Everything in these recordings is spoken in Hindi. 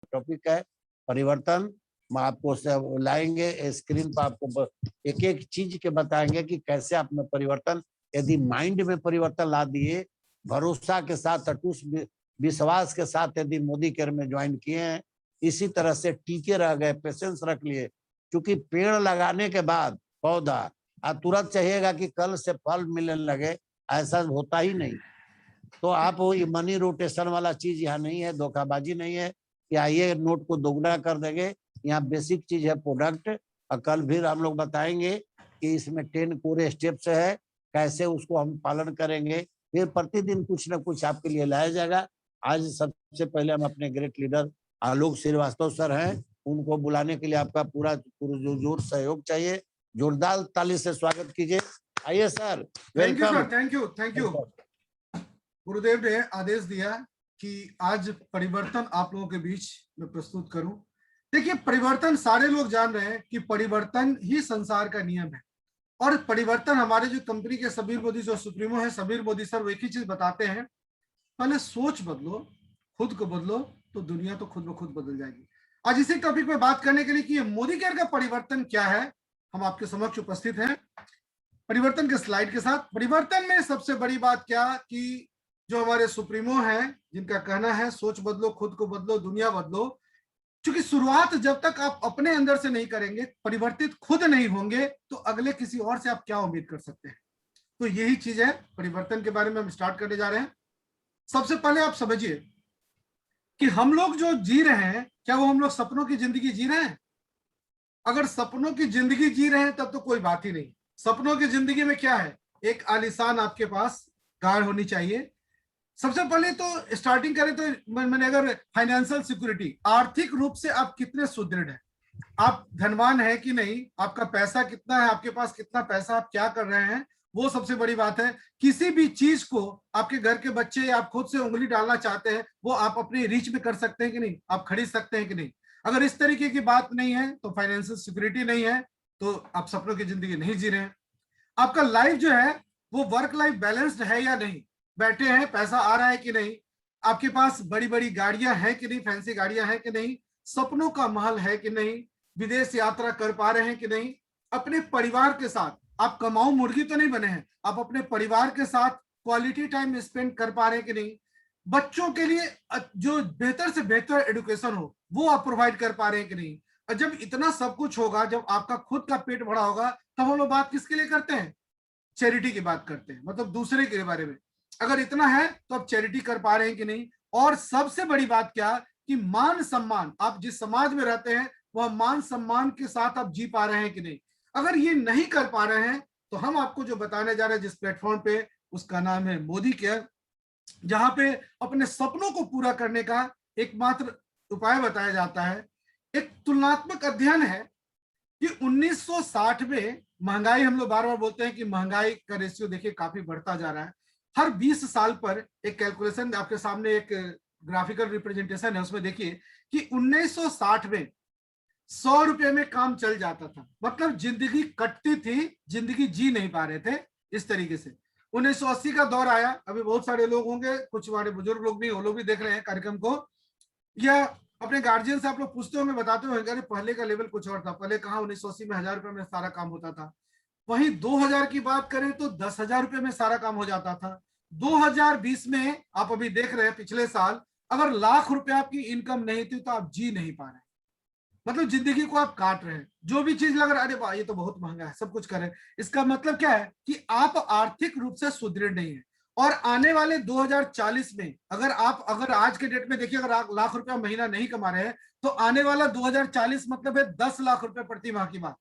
टॉपिक है परिवर्तन। हम आपको सब लाएंगे स्क्रीन पर, आपको एक एक चीज के बताएंगे कि कैसे आप में परिवर्तन, यदि माइंड में परिवर्तन ला दिए, भरोसा के साथ, अटूट विश्वास के साथ यदि मोदी केयर में ज्वाइन किए हैं, इसी तरह से टीके रह गए, पेशेंस रख लिए, क्योंकि पेड़ लगाने के बाद पौधा तुरंत चाहिएगा कि कल से फल मिलने लगे, ऐसा होता ही नहीं। तो आप वो मनी रोटेशन वाला चीज यहाँ नहीं है, धोखाबाजी नहीं है कि आइए नोट को दोगुना कर देंगे। यहाँ बेसिक चीज है प्रोडक्ट, और कल भी हम लोग बताएंगे कि इसमें 10 कोर स्टेप्स है, कैसे उसको हम पालन करेंगे। फिर प्रतिदिन कुछ ना कुछ आपके लिए लाया जाएगा। आज सबसे पहले हम अपने ग्रेट लीडर आलोक श्रीवास्तव सर हैं, उनको बुलाने के लिए आपका पूरा जोर सहयोग चाहिए। जोरदार ताली से स्वागत कीजिए। आइए सर, वेलकम। थैंक यू गुरुदेव ने आदेश दिया कि आज परिवर्तन आप लोगों के बीच में प्रस्तुत करूं। देखिए, परिवर्तन सारे लोग जान रहे हैं कि परिवर्तन ही संसार का नियम है, और परिवर्तन हमारे जो कंपनी के सबीर मोदी जो सुप्रीमो है, सबीर मोदी सर, वो एक ही चीज बताते हैं, पहले सोच बदलो, खुद को बदलो, तो दुनिया तो खुद ब खुद बदल जाएगी। आज इसी टॉपिक पे बात करने के लिए कि मोदी केयर का परिवर्तन क्या है, हम आपके समक्ष उपस्थित हैं परिवर्तन के स्लाइड के साथ। परिवर्तन में सबसे बड़ी बात क्या कि जो हमारे सुप्रीमो हैं, जिनका कहना है सोच बदलो, खुद को बदलो, दुनिया बदलो, क्योंकि शुरुआत जब तक आप अपने अंदर से नहीं करेंगे, परिवर्तित खुद नहीं होंगे, तो अगले किसी और से आप क्या उम्मीद कर सकते हैं। तो यही चीज है, परिवर्तन के बारे में हम स्टार्ट करने जा रहे हैं। सबसे पहले आप समझिए कि हम लोग जो जी रहे हैं, क्या वो हम लोग सपनों की जिंदगी जी रहे हैं? अगर सपनों की जिंदगी जी रहे हैं तब तो कोई बात ही नहीं। सपनों की जिंदगी में क्या है, एक आलीशान आपके पास कार होनी चाहिए। सबसे पहले तो स्टार्टिंग करें तो मैंने अगर फाइनेंशियल सिक्योरिटी, आर्थिक रूप से आप कितने सुदृढ़ हैं, आप धनवान है कि नहीं, आपका पैसा कितना है, आपके पास कितना पैसा, आप क्या कर रहे हैं, वो सबसे बड़ी बात है। किसी भी चीज को आपके घर के बच्चे या आप खुद से उंगली डालना चाहते हैं, वो आप अपनी रीच में कर सकते हैं कि नहीं, आप खरीद सकते हैं कि नहीं। अगर इस तरीके की बात नहीं है तो फाइनेंशियल सिक्योरिटी नहीं है, तो आप सपनों की जिंदगी नहीं जी रहे हैं। आपका लाइफ जो है वो वर्क लाइफ बैलेंस्ड है या नहीं, बैठे हैं, पैसा आ रहा है कि नहीं, आपके पास बड़ी बड़ी गाड़ियां हैं कि नहीं, फैंसी गाड़ियां हैं कि नहीं, सपनों का महल है कि नहीं, विदेश यात्रा कर पा रहे हैं कि नहीं, अपने परिवार के साथ आप कमाऊ मुर्गी तो नहीं बने हैं, आप अपने परिवार के साथ क्वालिटी टाइम स्पेंड कर पा रहे हैं कि नहीं, बच्चों के लिए जो बेहतर से बेहतर एजुकेशन हो वो आप प्रोवाइड कर पा रहे हैं कि नहीं। और जब इतना सब कुछ होगा, जब आपका खुद का पेट भरा होगा, तब हम लोग बात किसके लिए करते हैं, चैरिटी की बात करते हैं, मतलब दूसरे के बारे में। अगर इतना है तो आप चैरिटी कर पा रहे हैं कि नहीं। और सबसे बड़ी बात क्या कि मान सम्मान, आप जिस समाज में रहते हैं वह मान सम्मान के साथ आप जी पा रहे हैं कि नहीं। अगर ये नहीं कर पा रहे हैं तो हम आपको जो बताने जा रहे हैं जिस प्लेटफॉर्म पे, उसका नाम है मोदी केयर, जहां पे अपने सपनों को पूरा करने का एकमात्र उपाय बताया जाता है। एक तुलनात्मक अध्ययन है कि 1960 में महंगाई, हम लोग बार बार बोलते हैं कि महंगाई का रेशियो देखिए काफी बढ़ता जा रहा है। हर 20 साल पर एक कैलकुलेशन आपके सामने, एक ग्राफिकल रिप्रेजेंटेशन है, उसमें देखिए कि 1960 में 100 रुपए में काम चल जाता था, मतलब जिंदगी कटती थी, जिंदगी जी नहीं पा रहे थे इस तरीके से। 1980 का दौर आया, अभी बहुत सारे लोग होंगे, कुछ हमारे बुजुर्ग लोग भी, वो लोग भी देख रहे हैं कार्यक्रम को, या अपने गार्जियन से आप लोग पूछते होंगे, बताते होंगे अरे पहले का लेवल कुछ और था, पहले कहाँ 1980 में 1000 रुपए में सारा काम होता था। वहीं 2000 की बात करें तो 10,000 रुपए में सारा काम हो जाता था। 2020 में आप अभी देख रहे हैं, पिछले साल अगर लाख रुपए आपकी इनकम नहीं थी तो आप जी नहीं पा रहे, मतलब जिंदगी को आप काट रहे हैं। जो भी चीज लग रहा है अरे वाह ये तो बहुत महंगा है, सब कुछ कर रहे हैं, इसका मतलब क्या है कि आप आर्थिक रूप से सुदृढ़ नहीं है। और आने वाले 2040 में अगर आज के डेट में देखिए, अगर लाख रुपया महीना नहीं कमा रहे हैं, तो आने वाला 2040 मतलब है 10 लाख रुपए प्रति माह की बात।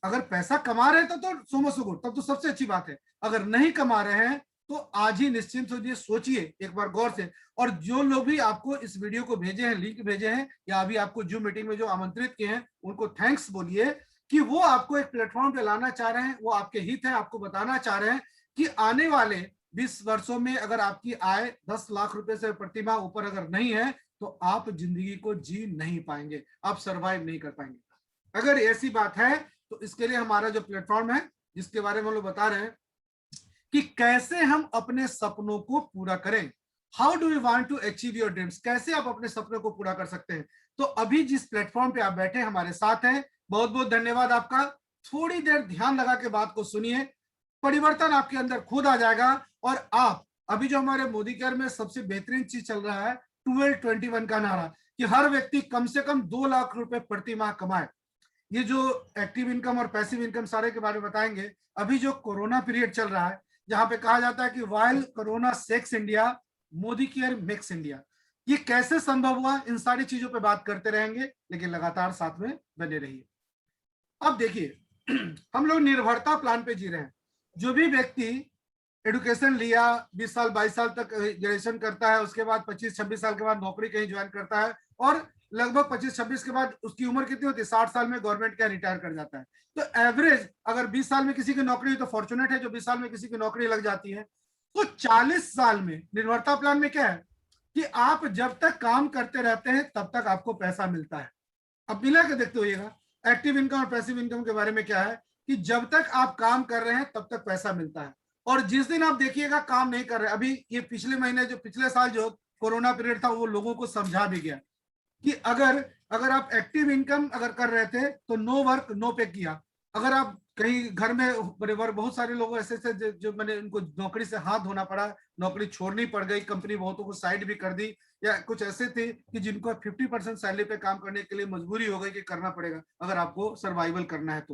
अगर पैसा कमा रहे हैं तो सो मच सो गुड, तब तो सबसे अच्छी बात है। अगर नहीं कमा रहे हैं तो आज ही निश्चिंत होइए, सोचिए एक बार गौर से। और जो लोग भी आपको इस वीडियो को भेजे हैं, लिंक भेजे हैं, या अभी आपको जूम मीटिंग में जो आमंत्रित किए हैं, उनको थैंक्स बोलिए कि वो आपको एक प्लेटफॉर्म पे लाना चाह रहे हैं, वो आपके हित है, आपको बताना चाह रहे हैं कि आने वाले 20 वर्षों में अगर आपकी आय 10 लाख रुपए से प्रति माह ऊपर अगर नहीं है तो आप जिंदगी को जी नहीं पाएंगे, आप सर्वाइव नहीं कर पाएंगे। अगर ऐसी बात है तो इसके लिए हमारा जो प्लेटफॉर्म है, जिसके बारे में हम लोग बता रहे हैं कि कैसे हम अपने सपनों को पूरा करें। How do you want to achieve your dreams, कैसे आप अपने सपनों को पूरा कर सकते हैं। तो अभी जिस प्लेटफॉर्म पे आप बैठे हमारे साथ हैं, बहुत बहुत धन्यवाद आपका। थोड़ी देर ध्यान लगा के बात को सुनिए, परिवर्तन आपके अंदर खुद आ जाएगा। और आप अभी जो हमारे मोदी केयर में सबसे बेहतरीन चीज चल रहा है 12-21 का नारा, कि हर व्यक्ति कम से कम 2 लाख रुपए प्रति माह कमाए। ये जो एक्टिव इनकम और पैसिव इनकम सारे के बारे में बताएंगे। अभी जो कोरोना पीरियड चल रहा है, जहां पे कहा जाता है कि while corona sex India, Modi care makes India, ये कैसे संभव हुआ, इन सारी चीजों पे बात करते रहेंगे, लेकिन लगातार साथ में बने रहिए। अब देखिए हम लोग निर्भरता प्लान पे जी रहे हैं। जो भी व्यक्ति एडुकेशन लिया, 20 साल 22 साल तक ग्रेजुएशन करता है, उसके बाद 25-26 साल के बाद नौकरी कहीं ज्वाइन करता है, और लगभग 25-26 के बाद उसकी उम्र कितनी होती है, 60 साल में गवर्नमेंट का रिटायर कर जाता है। तो एवरेज अगर 20 साल में किसी की नौकरी, तो फॉर्चुनेट है जो 20 साल में किसी की नौकरी लग जाती है। तो 40 साल में निर्भरता प्लान में क्या है कि आप जब तक काम करते रहते हैं तब तक आपको पैसा मिलता है। अब मिला के देखते होइएगा एक्टिव इनकम और पैसिव इनकम के बारे में क्या है, कि जब तक आप काम कर रहे हैं तब तक पैसा मिलता है, और जिस दिन आप देखिएगा काम नहीं कर रहे। अभी ये पिछले महीने जो पिछले साल जो कोरोना पीरियड था, वो लोगों को समझा भी गया कि अगर अगर आप एक्टिव इनकम अगर कर रहे थे तो नो वर्क नो पे किया। अगर आप कहीं घर में बहुत सारे लोग ऐसे थे जो मैंने उनको नौकरी से हाथ धोना पड़ा, नौकरी छोड़नी पड़ गई, कंपनी बहुतों को साइड भी कर दी, या कुछ ऐसे थे कि जिनको 50% सैलरी पे काम करने के लिए मजबूरी हो गई कि करना पड़ेगा अगर आपको सर्वाइवल करना है।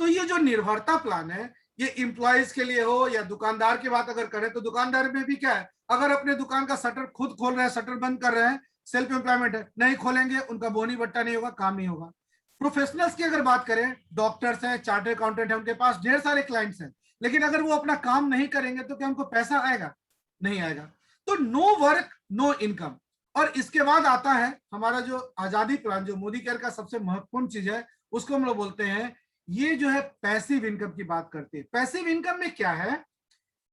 तो ये जो निर्भरता प्लान है, ये एम्प्लॉयज के लिए हो या दुकानदार की बात अगर करें, तो दुकानदार में भी क्या है, अगर अपने दुकान का शटर खुद खोल रहे हैं, शटर बंद कर रहे हैं, सेल्फ एम्प्लॉयमेंट है, नहीं खोलेंगे उनका बोनी बट्टा नहीं होगा, काम नहीं होगा। प्रोफेशनल्स की अगर बात करें, डॉक्टर्स हैं, चार्टर्ड अकाउंटेंट है, उनके पास ढेर सारे क्लाइंट्स हैं, लेकिन अगर वो अपना काम नहीं करेंगे तो क्या उनको पैसा आएगा? नहीं आएगा। तो नो वर्क नो इनकम। और इसके बाद आता है हमारा जो आजादी प्लान, जो मोदी केयर का सबसे महत्वपूर्ण चीज है, उसको हम लोग बोलते हैं, ये जो है पैसिव इनकम की बात करते हैं। पैसिव इनकम में क्या है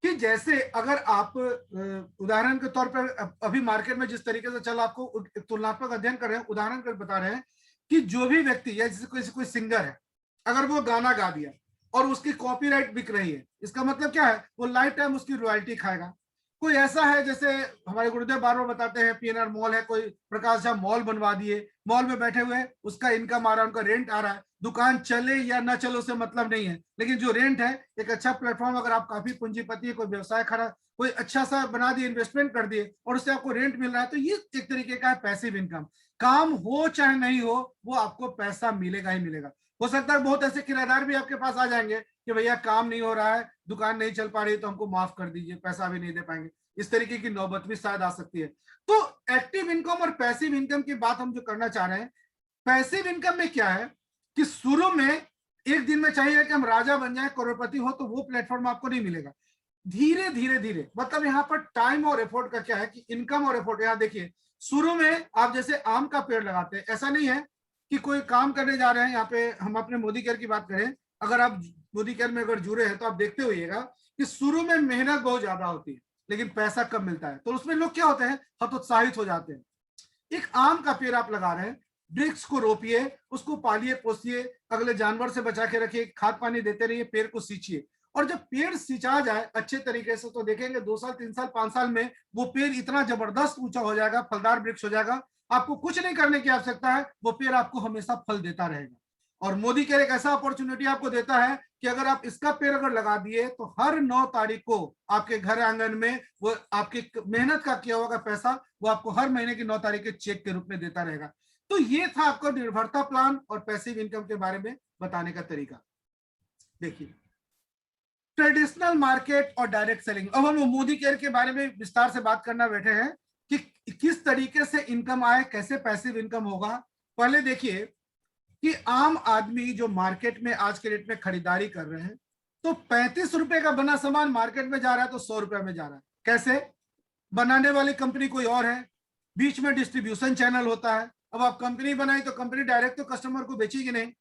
कि जैसे अगर आप उदाहरण के तौर पर अभी मार्केट में जिस तरीके से चल, आपको तुलनात्मक अध्ययन कर रहे हैं, उदाहरण कर बता रहे हैं कि जो भी व्यक्ति या जैसे कोई सिंगर है, अगर वो गाना गा दिया और उसकी कॉपीराइट बिक रही है, इसका मतलब क्या है, वो लाइफ टाइम उसकी रॉयल्टी खाएगा। कोई ऐसा है, जैसे हमारे गुरुदेव बार बार बताते हैं, पीएनआर मॉल है, कोई प्रकाश झा मॉल बनवा दिए, मॉल में बैठे हुए उसका इनकम आ रहा है, उनका रेंट आ रहा है, दुकान चले या ना चले उससे मतलब नहीं है, लेकिन जो रेंट है, एक अच्छा प्लेटफॉर्म, अगर आप काफी पूंजीपति है, कोई व्यवसाय खड़ा, कोई अच्छा सा बना दिए, इन्वेस्टमेंट कर दिए और उससे आपको रेंट मिल रहा है, तो ये एक तरीके का है पैसिव इनकम। काम हो चाहे नहीं हो, वो आपको पैसा मिलेगा ही मिलेगा। हो सकता है बहुत ऐसे किराएदार भी आपके पास आ जाएंगे कि भैया काम नहीं हो रहा है, दुकान नहीं चल पा रही है, तो हमको माफ कर दीजिए, पैसा भी नहीं दे पाएंगे। इस तरीके की नौबत भी शायद आ सकती है। तो एक्टिव इनकम और पैसिव इनकम की बात हम जो करना चाह रहे हैं, पैसिव इनकम में क्या है कि शुरू में एक दिन में चाहिए कि हम राजा बन जाए, करोड़पति हो, तो वो प्लेटफॉर्म आपको नहीं मिलेगा। धीरे धीरे धीरे, मतलब यहाँ पर टाइम और एफोर्ट का क्या है कि इनकम और एफोर्ट, यहाँ देखिए शुरू में आप जैसे आम का पेड़ लगाते हैं, ऐसा नहीं है कि कोई काम करने जा रहे हैं। यहाँ पे हम अपने मोदी केयर की बात करें, अगर आप मोदी केयर में अगर जुड़े हैं तो आप देखते होइएगा कि शुरू में मेहनत बहुत ज्यादा होती है, लेकिन पैसा कम मिलता है, तो उसमें लोग क्या होते हैं, हतोत्साहित हो जाते हैं। एक आम का पेड़ आप लगा रहे हैं, वृक्ष को रोपिए, उसको पालिए पोसिए, अगले जानवर से बचा के रखिए, खाद पानी देते रहिए, पेड़ को सींचिए, और जब पेड़ सिंचा जाए अच्छे तरीके से, तो देखेंगे 2 साल 3 साल 5 साल में वो पेड़ इतना जबरदस्त ऊंचा हो जाएगा, फलदार वृक्ष हो जाएगा, आपको कुछ नहीं करने की आवश्यकता है, वो पेड़ आपको हमेशा फल देता रहेगा। और मोदी केयर एक ऐसा अपॉर्चुनिटी आपको देता है कि अगर आप इसका पेड़ अगर लगा दिए, तो हर 9 तारीख को आपके घर आंगन में वो आपकी मेहनत का किया हुआ पैसा वो आपको हर महीने की 9 तारीख के चेक के रूप में देता रहेगा। तो ये था आपका निर्भरता प्लान और पैसिव इनकम के बारे में बताने का तरीका। देखिए, ट्रेडिशनल मार्केट और डायरेक्ट सेलिंग, अब हम मोदी केयर के बारे में विस्तार से बात करना बैठे हैं कि किस तरीके से इनकम आए, कैसे पैसिव इनकम होगा। पहले देखिए कि आम आदमी जो मार्केट में आज के रेट में खरीदारी कर रहे हैं, तो 35 रुपए का बना सामान मार्केट में जा रहा है तो 100 रुपए में जा रहा है। कैसे? बनाने वाली कंपनी कोई और है, बीच में डिस्ट्रीब्यूशन चैनल होता है। अब आप कंपनी बनाई तो कंपनी डायरेक्ट तो कस्टमर को बेचेगी नहीं,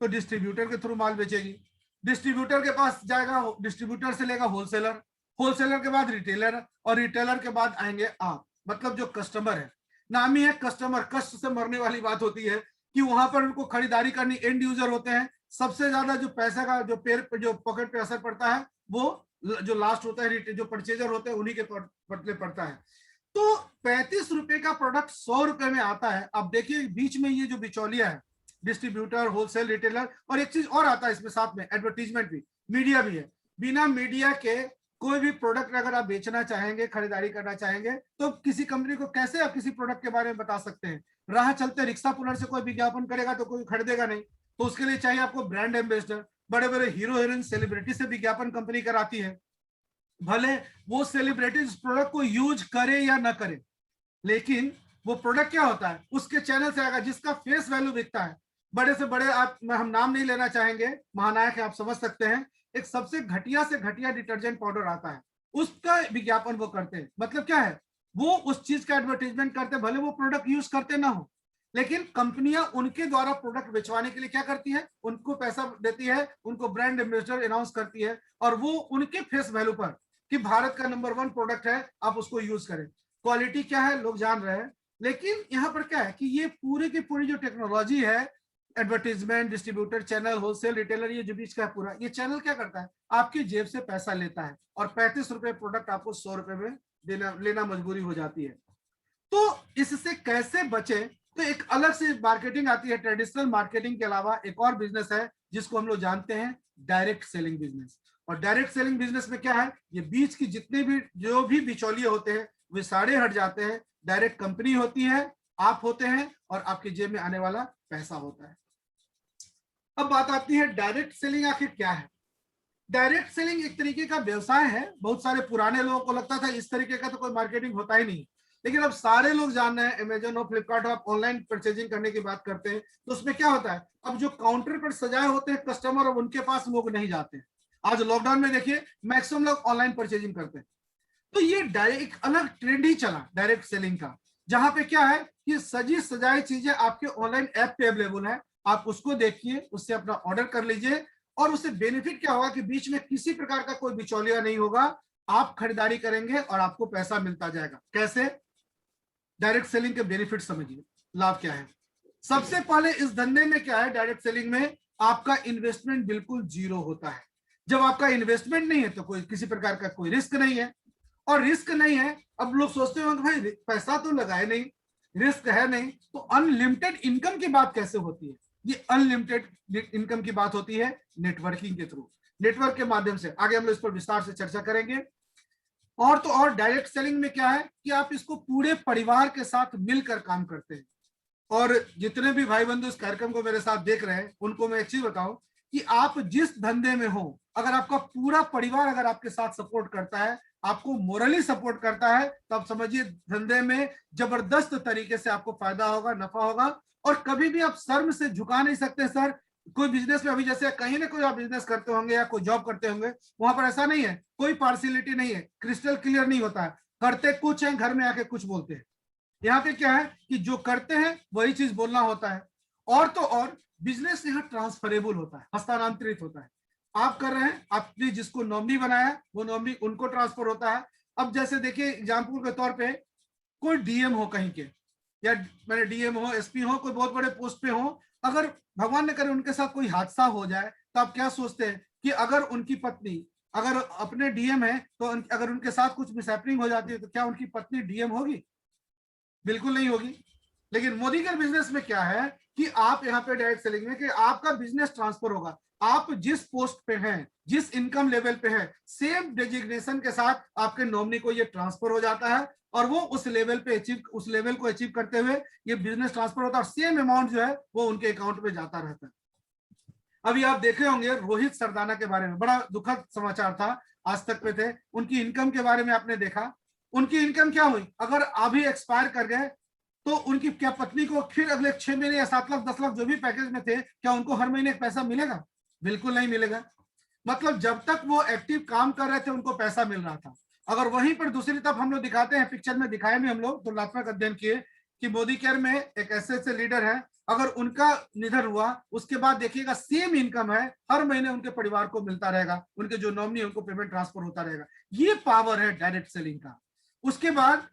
तो डिस्ट्रीब्यूटर के थ्रू माल बेचेगी, डिस्ट्रीब्यूटर के पास जाएगा, डिस्ट्रीब्यूटर से लेगा होलसेलर, होलसेलर के बाद रिटेलर, और रिटेलर के बाद आएंगे आप, मतलब जो कस्टमर है। नाम ही है कस्टमर, कष्ट से मरने वाली बात होती है कि वहां पर उनको खरीदारी करनी, एंड यूजर होते हैं। सबसे ज्यादा जो पैसा का जो पेड़ जो पॉकेट पे असर पड़ता है वो जो लास्ट होता है, जो परचेजर होते हैं उन्हीं के पटले पड़ता है। तो 35 रुपए का प्रोडक्ट 100 रुपए में आता है। अब देखिए बीच में ये जो बिचौलिया है, डिस्ट्रीब्यूटर, होलसेल रिटेलर, और एक चीज और आता है इसमें साथ में, एडवर्टीजमेंट भी, मीडिया भी है। बिना मीडिया के कोई भी प्रोडक्ट अगर आप बेचना चाहेंगे, खरीदारी करना चाहेंगे, तो किसी कंपनी को कैसे आप किसी प्रोडक्ट के बारे में बता सकते हैं? राह चलते रिक्शा पुलर से कोई विज्ञापन करेगा तो कोई खरीदेगा नहीं। तो उसके लिए चाहिए आपको ब्रांड एम्बेसडर, बड़े बड़े हीरो हीरोइन, सेलिब्रिटी से विज्ञापन कंपनी कराती है। भले वो सेलिब्रिटीज प्रोडक्ट को यूज करे या ना करे, लेकिन वो प्रोडक्ट क्या होता है, उसके चैनल से आएगा, जिसका फेस वैल्यू बिकता है। बड़े से बड़े, आप, हम नाम नहीं लेना चाहेंगे, महानायक है, आप समझ सकते हैं, एक सबसे घटिया से घटिया डिटर्जेंट पाउडर आता है, उसका विज्ञापन वो करते हैं। मतलब क्या है, वो उस चीज का एडवर्टीजमेंट करते हैं, भले वो प्रोडक्ट यूज करते ना हो, लेकिन कंपनियां उनके द्वारा प्रोडक्ट बेचवाने के लिए क्या करती है, उनको पैसा देती है, उनको ब्रांड एम्बेसडर अनाउंस करती है, और वो उनके फेस वैल्यू पर कि भारत का नंबर 1 प्रोडक्ट है, आप उसको यूज करें। क्वालिटी क्या है लोग जान रहे हैं, लेकिन यहाँ पर क्या है कि ये पूरी की पूरी जो टेक्नोलॉजी है, advertisement, distributor, channel, wholesale retailer, ये जो बीच का है पूरा, ये चैनल क्या करता है, आपकी जेब से पैसा लेता है, और 35 रुपए प्रोडक्ट आपको 100 रुपए में लेना मजबूरी हो जाती है। तो इससे कैसे बचे? तो एक अलग से मार्केटिंग आती है। ट्रेडिशनल मार्केटिंग के अलावा एक और बिजनेस है जिसको हम लोग जानते हैं डायरेक्ट सेलिंग बिजनेस। और डायरेक्ट सेलिंग बिजनेस में क्या है, ये बीच की जितने भी जो भी बिचौलिए होते हैं वे सारे हट जाते हैं। डायरेक्ट कंपनी होती है, आप होते हैं, और आपकी जेब में आने वाला पैसा होता है। अब बात आती है डायरेक्ट सेलिंग आखिर क्या है। डायरेक्ट सेलिंग एक तरीके का व्यवसाय है। बहुत सारे पुराने लोगों को लगता था इस तरीके का तो कोई मार्केटिंग होता ही नहीं, लेकिन अब सारे लोग जान रहे हैं, अमेजन और फ्लिपकार्ट, आप ऑनलाइन परचेजिंग करने की बात करते हैं तो उसमें क्या होता है, अब जो काउंटर पर सजाए होते हैं कस्टमर, अब उनके पास लोग नहीं जाते हैं। आज लॉकडाउन में देखिए मैक्सिमम लोग ऑनलाइन परचेजिंग करते हैं। तो ये डायरेक्ट अलग ट्रेंड ही चला डायरेक्ट सेलिंग का, जहां पे क्या है कि सजी सजाई चीजें आपके ऑनलाइन ऐप पे अवेलेबल है, आप उसको देखिए, उससे अपना ऑर्डर कर लीजिए, और उससे बेनिफिट क्या होगा कि बीच में किसी प्रकार का कोई बिचौलिया नहीं होगा, आप खरीदारी करेंगे और आपको पैसा मिलता जाएगा। कैसे? डायरेक्ट सेलिंग के बेनिफिट समझिए, लाभ क्या है। सबसे पहले इस धंधे में क्या है, डायरेक्ट सेलिंग में आपका इन्वेस्टमेंट बिल्कुल जीरो होता है। जब आपका इन्वेस्टमेंट नहीं है तो कोई किसी प्रकार का कोई रिस्क नहीं है, और रिस्क नहीं है, अब लोग सोचते होंगे भाई पैसा तो लगाए नहीं, रिस्क है नहीं, तो अनलिमिटेड इनकम की बात कैसे होती है? ये अनलिमिटेड इनकम की बात होती है नेटवर्किंग के थ्रू, नेटवर्क के माध्यम से। आगे हम लोग इस पर विस्तार से चर्चा करेंगे। और तो और डायरेक्ट सेलिंग में क्या है कि आप इसको पूरे परिवार के साथ मिलकर काम करते हैं। और जितने भी भाई बंधु इस कार्यक्रम को मेरे साथ देख रहे हैं उनको मैं एक चीज बताऊं कि आप जिस धंधे में हो, अगर आपका पूरा परिवार अगर आपके साथ सपोर्ट करता है, आपको मोरली सपोर्ट करता है, तो आप समझिए धंधे में जबरदस्त तरीके से आपको फायदा होगा, नफा होगा। और कभी भी आप शर्म से झुका नहीं सकते। सर कोई बिजनेस में, अभी जैसे कहीं ना कोई आप बिजनेस करते होंगे या कोई जॉब करते होंगे, वहां पर ऐसा नहीं है, कोई पार्शियलिटी नहीं है, क्रिस्टल क्लियर नहीं होता है, करते कुछ है, घर में आके कुछ बोलते हैं। यहाँ पे क्या है कि जो करते हैं वही चीज बोलना होता है। और तो और बिजनेस यहाँ ट्रांसफरेबल होता है, हस्तांतरित होता है। आप कर रहे हैं, आपने जिसको नॉमिनी बनाया वो नॉमिनी उनको ट्रांसफर होता है। अब जैसे देखिए एग्जाम्पल के तौर पे कोई डीएम हो कहीं के, या मैंने डीएम हो, एसपी हो, कोई बहुत बड़े पोस्ट पे हो, अगर भगवान ने करे उनके साथ कोई हादसा हो जाए तो आप क्या सोचते हैं कि अगर उनकी पत्नी, अगर अपने डीएम है तो अगर उनके साथ कुछ मिसहैपनिंग हो जाती है तो क्या उनकी पत्नी डीएम होगी? बिल्कुल नहीं होगी। लेकिन मोदी के बिजनेस में क्या है कि आप यहाँ पे डायरेक्ट सेलिंग में कि आपका बिजनेस ट्रांसफर होगा, आप जिस पोस्ट पे हैं, जिस इनकम लेवल पे है, सेम डेजिग्नेशन के साथ आपके नॉमिनी को ये ट्रांसफर हो जाता है, और वो उस लेवल को अचीव करते हुए ये बिजनेस ट्रांसफर होता है, और सेम अमाउंट जो है वो उनके अकाउंट में जाता रहता है। अभी आप देखे होंगे रोहित सरदाना के बारे में, बड़ा दुखद समाचार था, आज तक पे थे, उनकी इनकम के बारे में आपने देखा। उनकी इनकम क्या हुई, अगर अभी एक्सपायर कर गए तो उनकी क्या पत्नी को फिर अगले 6 महीने या 7 लाख 10 लाख जो भी पैकेज में थे, क्या उनको हर महीने पैसा मिलेगा? बिल्कुल नहीं मिलेगा। मतलब जब तक वो एक्टिव काम कर रहे थे उनको पैसा मिल रहा था। अगर वहीं पर दूसरी तरफ हम लोग दिखाते हैं, पिक्चर में दिखाए भी हम लोग तुलनात्मक अध्ययन किए कि मोदी केयर में एक ऐसे लीडर है, अगर उनका निधन हुआ उसके बाद देखिएगा सेम इनकम है, हर महीने उनके परिवार को मिलता रहेगा, उनके जो नॉमिनी उनको पेमेंट ट्रांसफर होता रहेगा। ये पावर है डायरेक्ट सेलिंग का। उसके बाद